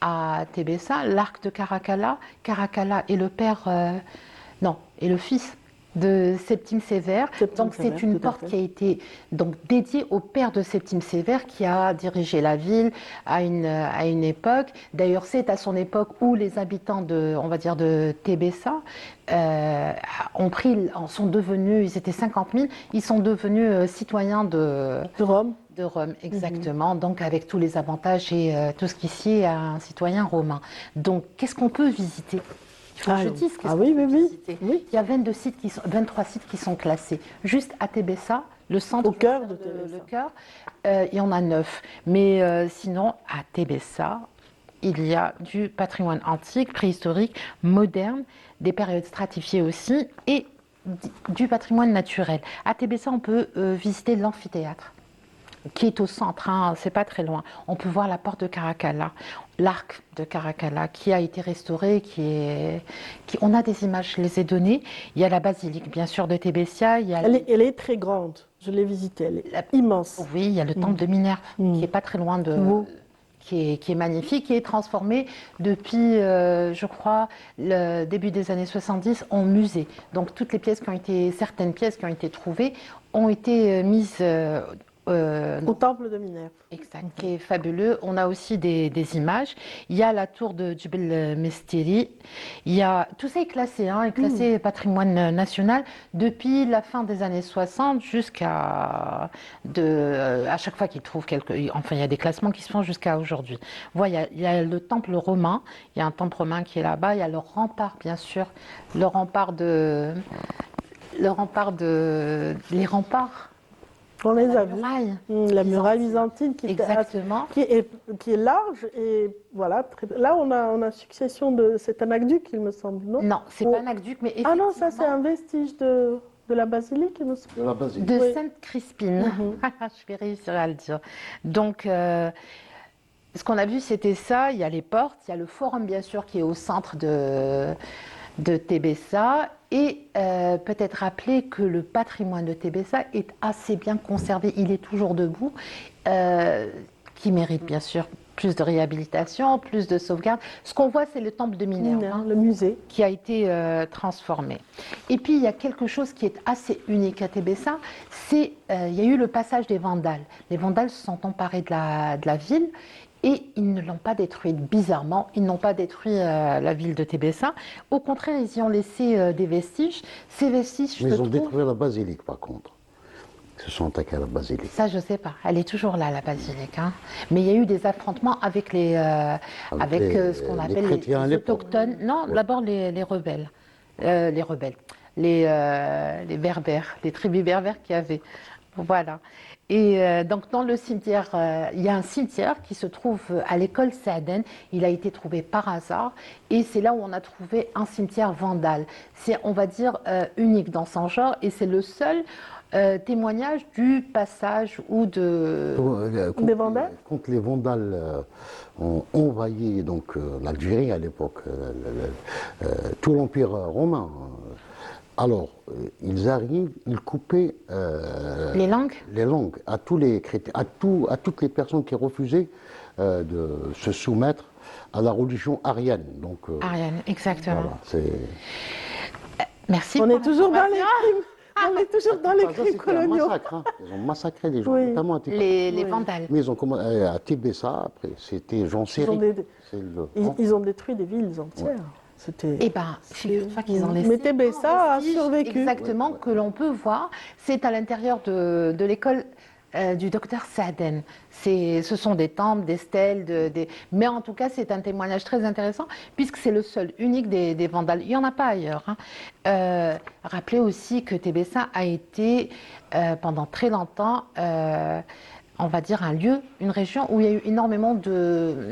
à Tébessa. L'arc de Caraccala. Caraccala est le père, est le fils de Septime Sévère. Donc c'est une porte qui a été donc dédiée au père de Septime Sévère qui a dirigé la ville à une époque. D'ailleurs c'est à son époque où les habitants de Tébessa sont devenus, ils étaient 50 000, ils sont devenus citoyens de Rome. De Rome, exactement. Donc avec tous les avantages et tout ce qui sied à un citoyen romain. Donc qu'est-ce qu'on peut visiter? Il faut que je dise qu'est-ce qu'on peut visiter. Oui. Il y a 23 sites qui sont classés. Juste à Tébessa, le centre, au cœur de Tébessa. Le cœur, il y en a 9. Mais sinon, à Tébessa, il y a du patrimoine antique, préhistorique, moderne, des périodes stratifiées aussi, et du patrimoine naturel. À Tébessa, on peut visiter l'amphithéâtre, qui est au centre, hein, c'est pas très loin. On peut voir la porte de Caraccala, l'arc de Caraccala qui a été restauré, on a des images, je les ai données. Il y a la basilique, bien sûr, de Tébessa. Elle est très grande, je l'ai visitée, elle est immense. Oui, il y a le temple de Minerve, qui est pas très loin qui est magnifique, qui est transformé depuis, je crois, le début des années 70 en musée. Donc toutes les pièces certaines pièces qui ont été trouvées ont été mises au temple de Minerve. Exact, qui est fabuleux. On a aussi des images. Il y a la tour de Djebel Mestiri. Tout ça est classé, patrimoine national depuis la fin des années 60 jusqu'à à chaque fois qu'ils trouvent il y a des classements qui se font jusqu'à aujourd'hui. Voilà, il y a le temple romain. Il y a un temple romain qui est là-bas. Il y a le rempart, bien sûr, les remparts. On les a vus. La muraille byzantine qui est large et voilà. Là, on a succession c'est un aqueduc, il me semble, non? Non, c'est pas un aqueduc, mais effectivement. Ah non, ça c'est un vestige de la basilique, il me semble. De la basilique. De Sainte-Crispine. Je vais réussir à le dire. Donc, ce qu'on a vu, c'était ça. Il y a les portes, il y a le forum, bien sûr, qui est au centre de Tébessa. Et peut-être rappeler que le patrimoine de Tébessa est assez bien conservé, il est toujours debout, qui mérite bien sûr plus de réhabilitation, plus de sauvegarde. Ce qu'on voit, c'est le temple de Minerve, le musée, qui a été transformé. Et puis il y a quelque chose qui est assez unique à Tébessa, il y a eu le passage des Vandales. Les Vandales se sont emparés de la ville. Et ils ne l'ont pas détruite, bizarrement, ils n'ont pas détruit la ville de Tébessa. Au contraire, ils y ont laissé des vestiges. Ces vestiges Mais ils ont détruit la basilique, par contre. Ils se sont attaqués à la basilique. Ça, je ne sais pas. Elle est toujours là, la basilique. Hein. Mais il y a eu des affrontements avec ce qu'on appelle les autochtones. Non, d'abord les rebelles. Les berbères, les tribus berbères qu'il y avait. Voilà. Et donc dans le cimetière, il y a un cimetière qui se trouve à l'école Saaden. Il a été trouvé par hasard et c'est là où on a trouvé un cimetière vandale. C'est, on va dire, unique dans son genre et c'est le seul témoignage du passage ou des Vandales. Quand les Vandales ont envahi l'Algérie à l'époque, tout l'Empire romain. Alors, ils arrivent, ils coupaient les langues à tous les chrétiens, à toutes les personnes qui refusaient de se soumettre à la religion arienne. Donc, arienne, exactement. Voilà, merci. On est toujours dans les crimes. On est toujours dans les crimes coloniaux. Ils ont massacré des gens, notamment à les Vandales. Mais ils ont commencé à Tébessa, après, c'était Jean Séré. Ils ont détruit des villes entières. Eh bien, figure-toi qu'ils ont laissé. Mais Tébessa a survécu. Exactement, que l'on peut voir. C'est à l'intérieur de l'école du docteur Saaden. Ce sont des temples, des stèles, mais en tout cas, c'est un témoignage très intéressant, puisque c'est le seul, unique des Vandales. Il n'y en a pas ailleurs. Rappelez aussi que Tébessa a été, pendant très longtemps, on va dire un lieu, une région où il y a eu énormément de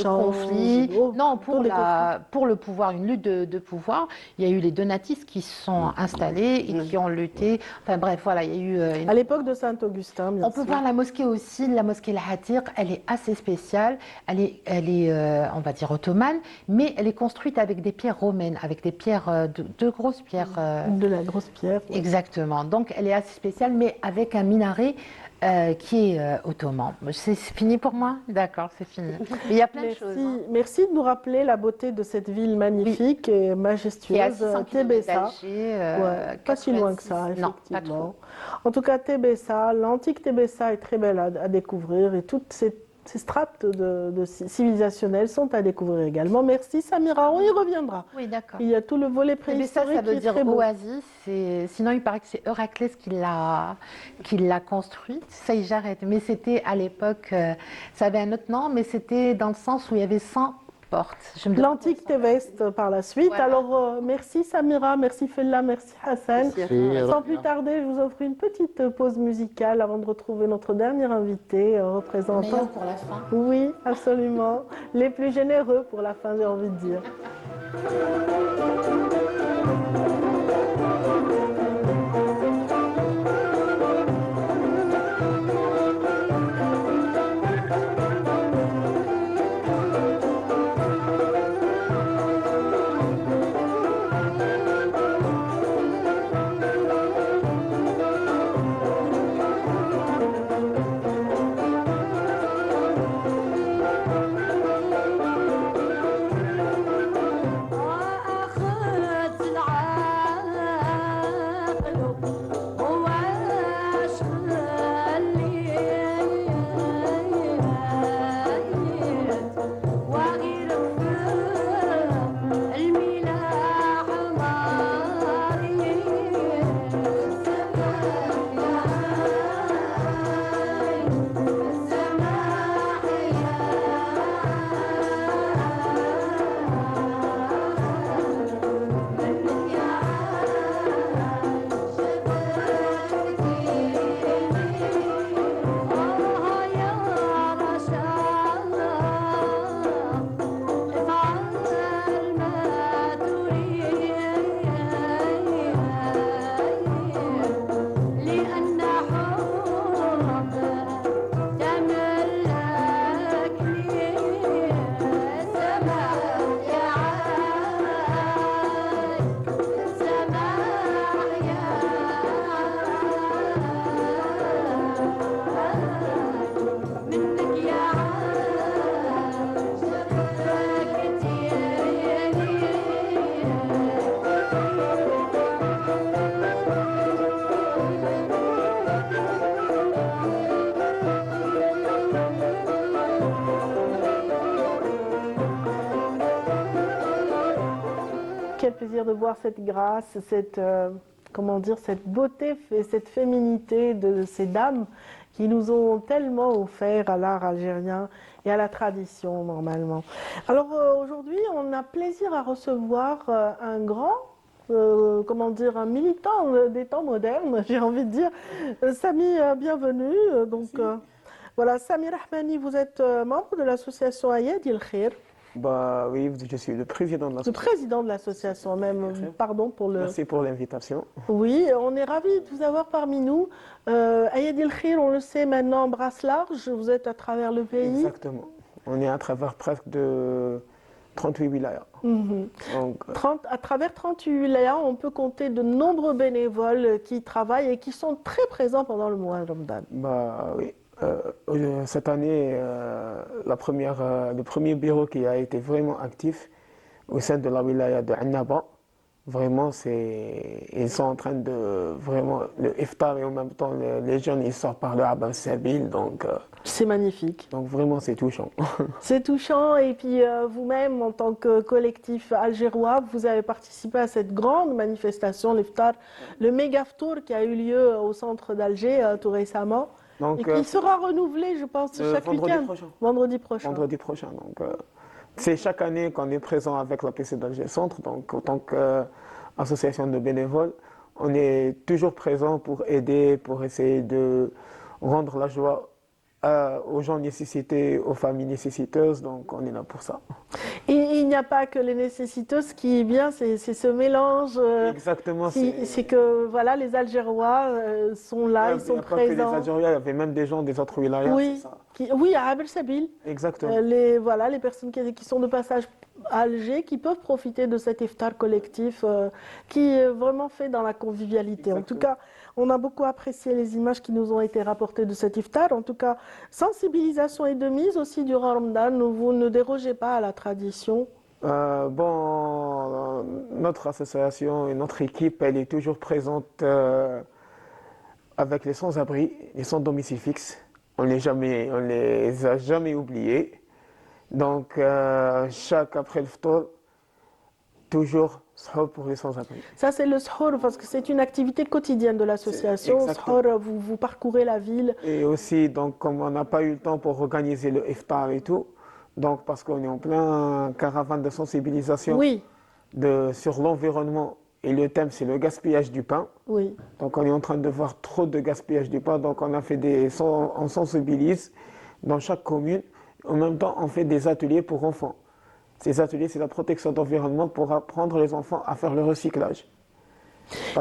conflits. Non, pour le pouvoir, une lutte de pouvoir. Il y a eu les donatistes qui se sont installés et qui ont lutté. Enfin bref, voilà, il y a eu... À l'époque de Saint-Augustin, bien sûr. On peut voir la mosquée aussi, la mosquée Al-Hatiq, elle est assez spéciale. Elle est on va dire, ottomane, mais elle est construite avec des pierres romaines, avec des pierres, de grosses pierres. De la grosse pierre. Ouais. Exactement. Donc elle est assez spéciale, mais avec un minaret qui est ottoman. C'est fini pour moi? D'accord, c'est fini. Il y a plein de choses. Merci de nous rappeler la beauté de cette ville magnifique et majestueuse, Tébessa. Pas si loin que ça, effectivement. Non, pas trop. En tout cas, Tébessa, l'antique Tébessa est très belle à découvrir et toutes ces strates civilisationnelles sont à découvrir également. Merci Samira, on y reviendra. Oui, d'accord. Il y a tout le volet préhistorique. Ça veut dire oasis. Sinon, il paraît que c'est Héraclès qui l'a construite. Ça y j'arrête. Mais c'était à l'époque, ça avait un autre nom, mais c'était dans le sens où il y avait 100 portes. L'antique Téveste par la suite. Voilà. Alors, merci Samira, merci Fella, merci Hassan. Sans plus tarder, je vous offre une petite pause musicale avant de retrouver notre dernier invité représentant. Meilleur pour la fin. Oui, absolument. Les plus généreux pour la fin, j'ai envie de dire. Quel plaisir de voir cette grâce, cette beauté et cette féminité de ces dames qui nous ont tellement offert à l'art algérien et à la tradition normalement. Alors aujourd'hui, on a plaisir à recevoir un grand, un militant des temps modernes, j'ai envie de dire. Sami, bienvenue. Voilà, Sami Rahmani, vous êtes membre de l'association Ayed El Khir. Bah oui, je suis le président de l'association. Le président de l'association même, pardon pour le... Merci pour l'invitation. Oui, on est ravis de vous avoir parmi nous. Ayed El Khir, on le sait maintenant, brasse large, vous êtes à travers le pays. Exactement. On est à travers presque de 38 wilayas. Donc, à travers 38 wilayas, on peut compter de nombreux bénévoles qui travaillent et qui sont très présents pendant le mois de Ramadan. Bah oui. Cette année, le premier bureau qui a été vraiment actif au sein de la wilaya de Annaba, vraiment, ils sont en train de vraiment le iftar et en même temps les jeunes ils sortent par le Abba Sabil, donc c'est magnifique. Donc vraiment c'est touchant. C'est touchant et puis vous-même en tant que collectif algérois, vous avez participé à cette grande manifestation l'iftar, le méga tour qui a eu lieu au centre d'Alger tout récemment. Donc, et qui sera renouvelé, je pense, chaque week-end. Vendredi prochain. Vendredi prochain. Donc, c'est chaque année qu'on est présent avec la PC d'Alger Centre. Donc, en tant qu'association de bénévoles, on est toujours présent pour aider, pour essayer de rendre la joie aux gens nécessités, aux familles nécessiteuses. Donc, on est là pour ça. Et il n'y a pas que les nécessiteuses qui est bien, c'est ce mélange. Exactement. C'est que voilà, les Algérois sont là, ils sont présents. Pas que les Algérois, il y avait même des gens des autres wilayas. Oui, ça. Oui, à Abel Sabil. Exactement. Les personnes qui sont de passage à Alger, qui peuvent profiter de cet iftar collectif qui est vraiment fait dans la convivialité. Exactement. En tout cas, on a beaucoup apprécié les images qui nous ont été rapportées de cet iftar. En tout cas, sensibilisation et de mise aussi durant Ramadan. Vous ne dérogez pas à la tradition. Notre association et notre équipe, elle est toujours présente avec les sans-abri, les sans-domicile fixe. On les a jamais oubliés. Donc, après le ftour, toujours sahur pour les sans-abri. Ça, c'est le sahur, parce que c'est une activité quotidienne de l'association. Sahur, vous parcourez la ville. Et aussi, donc, comme on n'a pas eu le temps pour organiser le iftar et tout, donc parce qu'on est en plein caravane de sensibilisation sur l'environnement. Et le thème, c'est le gaspillage du pain. Oui. Donc, on est en train de voir trop de gaspillage du pain. Donc, on a fait on sensibilise dans chaque commune. En même temps, on fait des ateliers pour enfants. Ces ateliers, c'est la protection d'environnement pour apprendre les enfants à faire le recyclage.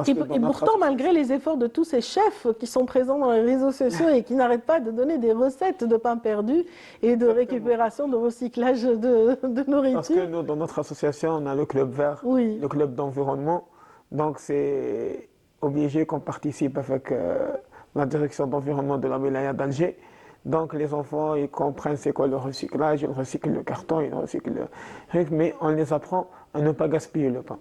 Et pourtant, malgré les efforts de tous ces chefs qui sont présents dans les réseaux sociaux et qui n'arrêtent pas de donner des recettes de pain perdu et de récupération, de recyclage de nourriture. Parce que nous, dans notre association, on a le club vert, le club d'environnement. Donc, c'est obligé qu'on participe avec la direction d'environnement de la wilaya d'Alger. Donc, les enfants, ils comprennent c'est quoi le recyclage, ils recyclent le carton, ils recyclent le truc, mais on les apprend à ne pas gaspiller le pain.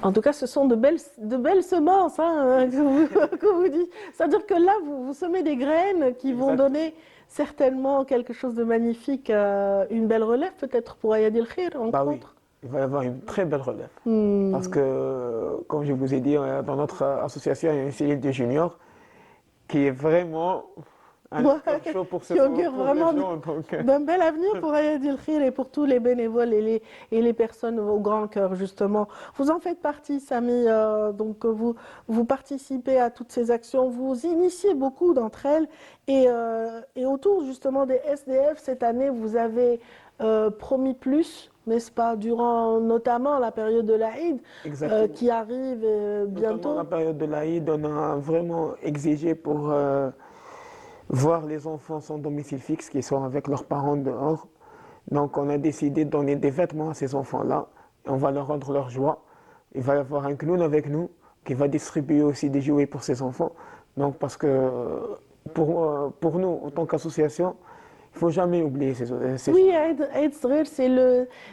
En tout cas, ce sont de belles semences que vous dites. C'est-à-dire que là, vous semez des graines qui vont donner certainement quelque chose de magnifique, une belle relève peut-être pour Ayadil Khir, en contre. Oui. Il va y avoir une très belle relève. Parce que, comme je vous ai dit, dans notre association, il y a une cellule de juniors qui est vraiment chaud pour ce vraiment d'un bel avenir pour Ayadil Khir et pour tous les bénévoles et les personnes au grand cœur, justement. Vous en faites partie, Samy, donc vous participez à toutes ces actions, vous initiez beaucoup d'entre elles et autour justement des SDF, cette année, vous avez promis plus, n'est-ce pas, durant notamment la période de l'Aïd qui arrive bientôt. Dans la période de l'Aïd, on a vraiment exigé pour voir les enfants sans domicile fixe qui sont avec leurs parents dehors. Donc on a décidé de donner des vêtements à ces enfants-là. On va leur rendre leur joie. Il va y avoir un clown avec nous qui va distribuer aussi des jouets pour ces enfants. Donc parce que pour nous, en tant qu'association, il ne faut jamais oublier ces Oui, Aïd Sghir,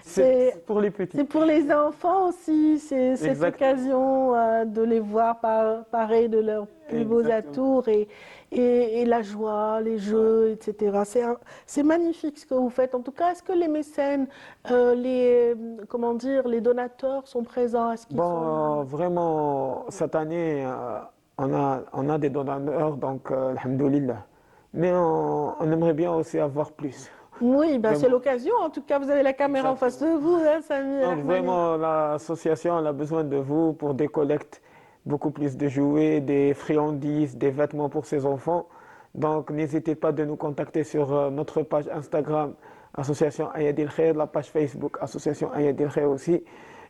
c'est pour les petits. C'est pour les enfants aussi, c'est cette occasion de les voir parés de leurs plus beaux atours et la joie, les jeux, etc. C'est magnifique ce que vous faites. En tout cas, est-ce que les mécènes, les donateurs sont présents? Vraiment, cette année, on a des donateurs, donc alhamdoulilah. Mais on aimerait bien aussi avoir plus. Oui, c'est l'occasion. En tout cas, vous avez la caméra en face de vous, hein, Samy. Donc vraiment, l'association a besoin de vous pour des collectes, beaucoup plus de jouets, des friandises, des vêtements pour ses enfants. Donc n'hésitez pas de nous contacter sur notre page Instagram, Association Ayadil Khir, la page Facebook, Association Ayadil Khir aussi,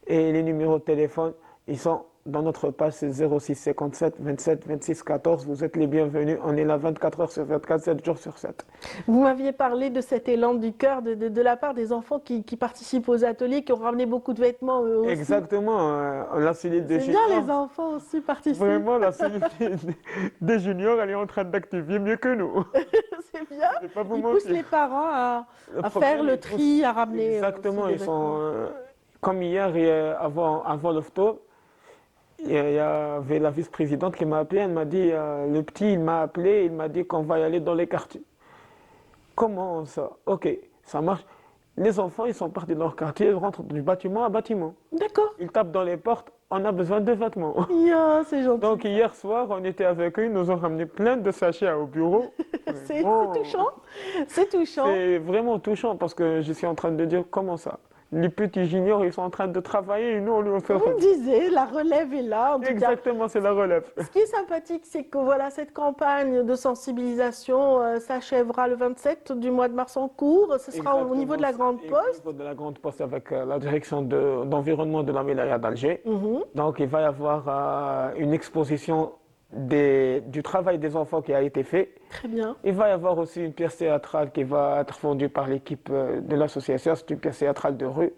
et les numéros de téléphone ils sont dans notre page, c'est 06 57 27 26 14. Vous êtes les bienvenus. On est là 24 heures sur 24, 7 jours sur 7. Vous m'aviez parlé de cet élan du cœur de la part des enfants qui participent aux ateliers, qui ont ramené beaucoup de vêtements eux aussi. Exactement. La cellule des juniors. C'est bien, les enfants aussi participent. Vraiment, la cellule des juniors, elle est en train d'activer mieux que nous. C'est bien. Ils poussent les parents à faire le tri, à ramener. Exactement. Ils sont, comme hier, avant l'ofto, il y avait la vice-présidente qui m'a appelé. Elle m'a dit, le petit, il m'a appelé, il m'a dit qu'on va y aller dans les quartiers. Comment ça? Ok, ça marche. Les enfants, ils sont partis dans leur quartier, ils rentrent du bâtiment à bâtiment. D'accord. Ils tapent dans les portes, on a besoin de vêtements. Yeah, c'est gentil. Donc hier soir, on était avec eux, ils nous ont ramené plein de sachets au bureau. C'est touchant. C'est touchant. C'est vraiment touchant parce que je suis en train de dire comment ça. Les petits juniors, ils sont en train de travailler et nous, on lui fait... Vous me disiez, la relève est là. En tout Exactement, c'est la relève. Ce qui est sympathique, c'est que voilà, cette campagne de sensibilisation s'achèvera le 27 du mois de mars en cours. Ce sera au niveau de la Grande Poste. Au niveau de la Grande Poste avec la direction d'environnement de la Wilaya d'Alger. Donc, il va y avoir une exposition du travail des enfants qui a été fait. Très bien. Il va y avoir aussi une pièce théâtrale qui va être fondue par l'équipe de l'association. C'est une pièce théâtrale de rue.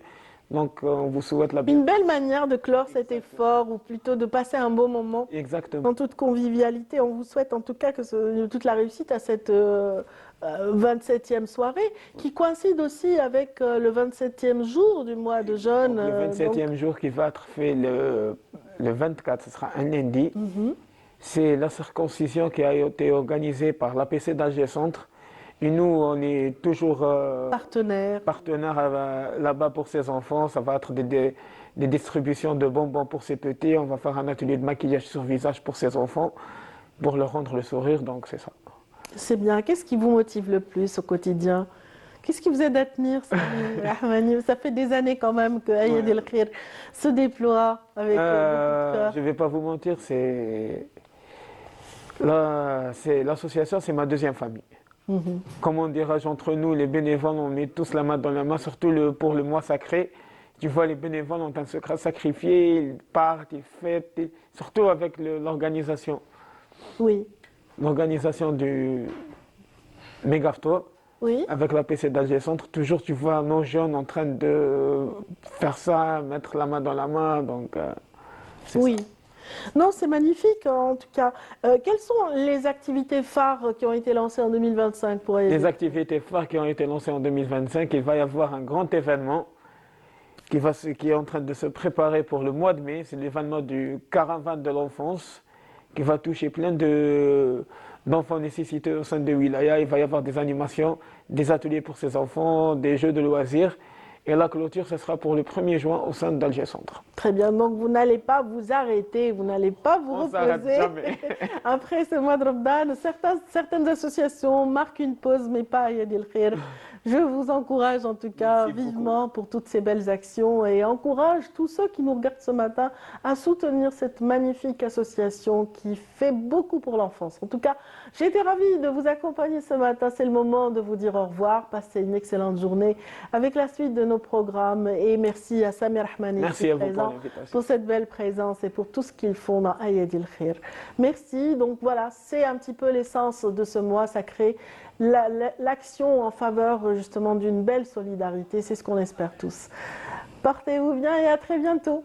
Donc, on vous souhaite la bienvenue. Une belle manière de clore cet effort, ou plutôt de passer un beau moment. Exactement. En toute convivialité. On vous souhaite en tout cas toute la réussite à cette 27e soirée, qui coïncide aussi avec le 27e jour du mois de jeûne. Donc, le 27e jour qui va être fait le 24, ce sera un lundi. C'est la circoncision qui a été organisée par l'APC d'Alger Centre. Et nous, on est toujours partenaires là-bas pour ces enfants. Ça va être des distributions de bonbons pour ces petits. On va faire un atelier de maquillage sur visage pour ces enfants, pour leur rendre le sourire. Donc, c'est ça. C'est bien. Qu'est-ce qui vous motive le plus au quotidien? Qu'est-ce qui vous aide à tenir, Rahmani? Ça fait des années quand même que Ayed El Khir se déploie avec beaucoup de cœur. Je ne vais pas vous mentir, l'association, c'est ma deuxième famille. Comment dirais-je, entre nous, les bénévoles, on met tous la main dans la main, surtout pour le mois sacré. Tu vois les bénévoles en train de se sacrifier, ils partent, ils fêtent, surtout avec l'organisation. Oui. L'organisation du Megafto. Oui. Avec la PC d'Alger Centre, toujours tu vois nos jeunes en train de faire ça, mettre la main dans la main. Donc, oui. Ça. Non, c'est magnifique en tout cas. Quelles sont les activités phares qui ont été lancées en 2025 pour aider? Les activités phares qui ont été lancées en 2025, il va y avoir un grand événement qui est en train de se préparer pour le mois de mai. C'est l'événement du Caravane de l'enfance qui va toucher plein d'enfants nécessités au sein de Wilaya. Il va y avoir des animations, des ateliers pour ces enfants, des jeux de loisirs. Et la clôture, ce sera pour le 1er juin au sein d'Alger Centre. Très bien, donc vous n'allez pas vous arrêter, vous n'allez pas vous reposer. Jamais. Après ce mois de Ramadan, certaines associations marquent une pause, mais pas Ayed El Khir. Je vous encourage en tout cas vivement pour toutes ces belles actions et encourage tous ceux qui nous regardent ce matin à soutenir cette magnifique association qui fait beaucoup pour l'enfance. En tout cas, j'ai été ravie de vous accompagner ce matin. C'est le moment de vous dire au revoir. Passez une excellente journée avec la suite de nos programmes et merci à Samir Rahmani pour cette belle présence et pour tout ce qu'ils font dans Ayed El Khir. Merci. Donc voilà, c'est un petit peu l'essence de ce mois sacré. L'action en faveur justement d'une belle solidarité, c'est ce qu'on espère tous. Portez-vous bien et à très bientôt.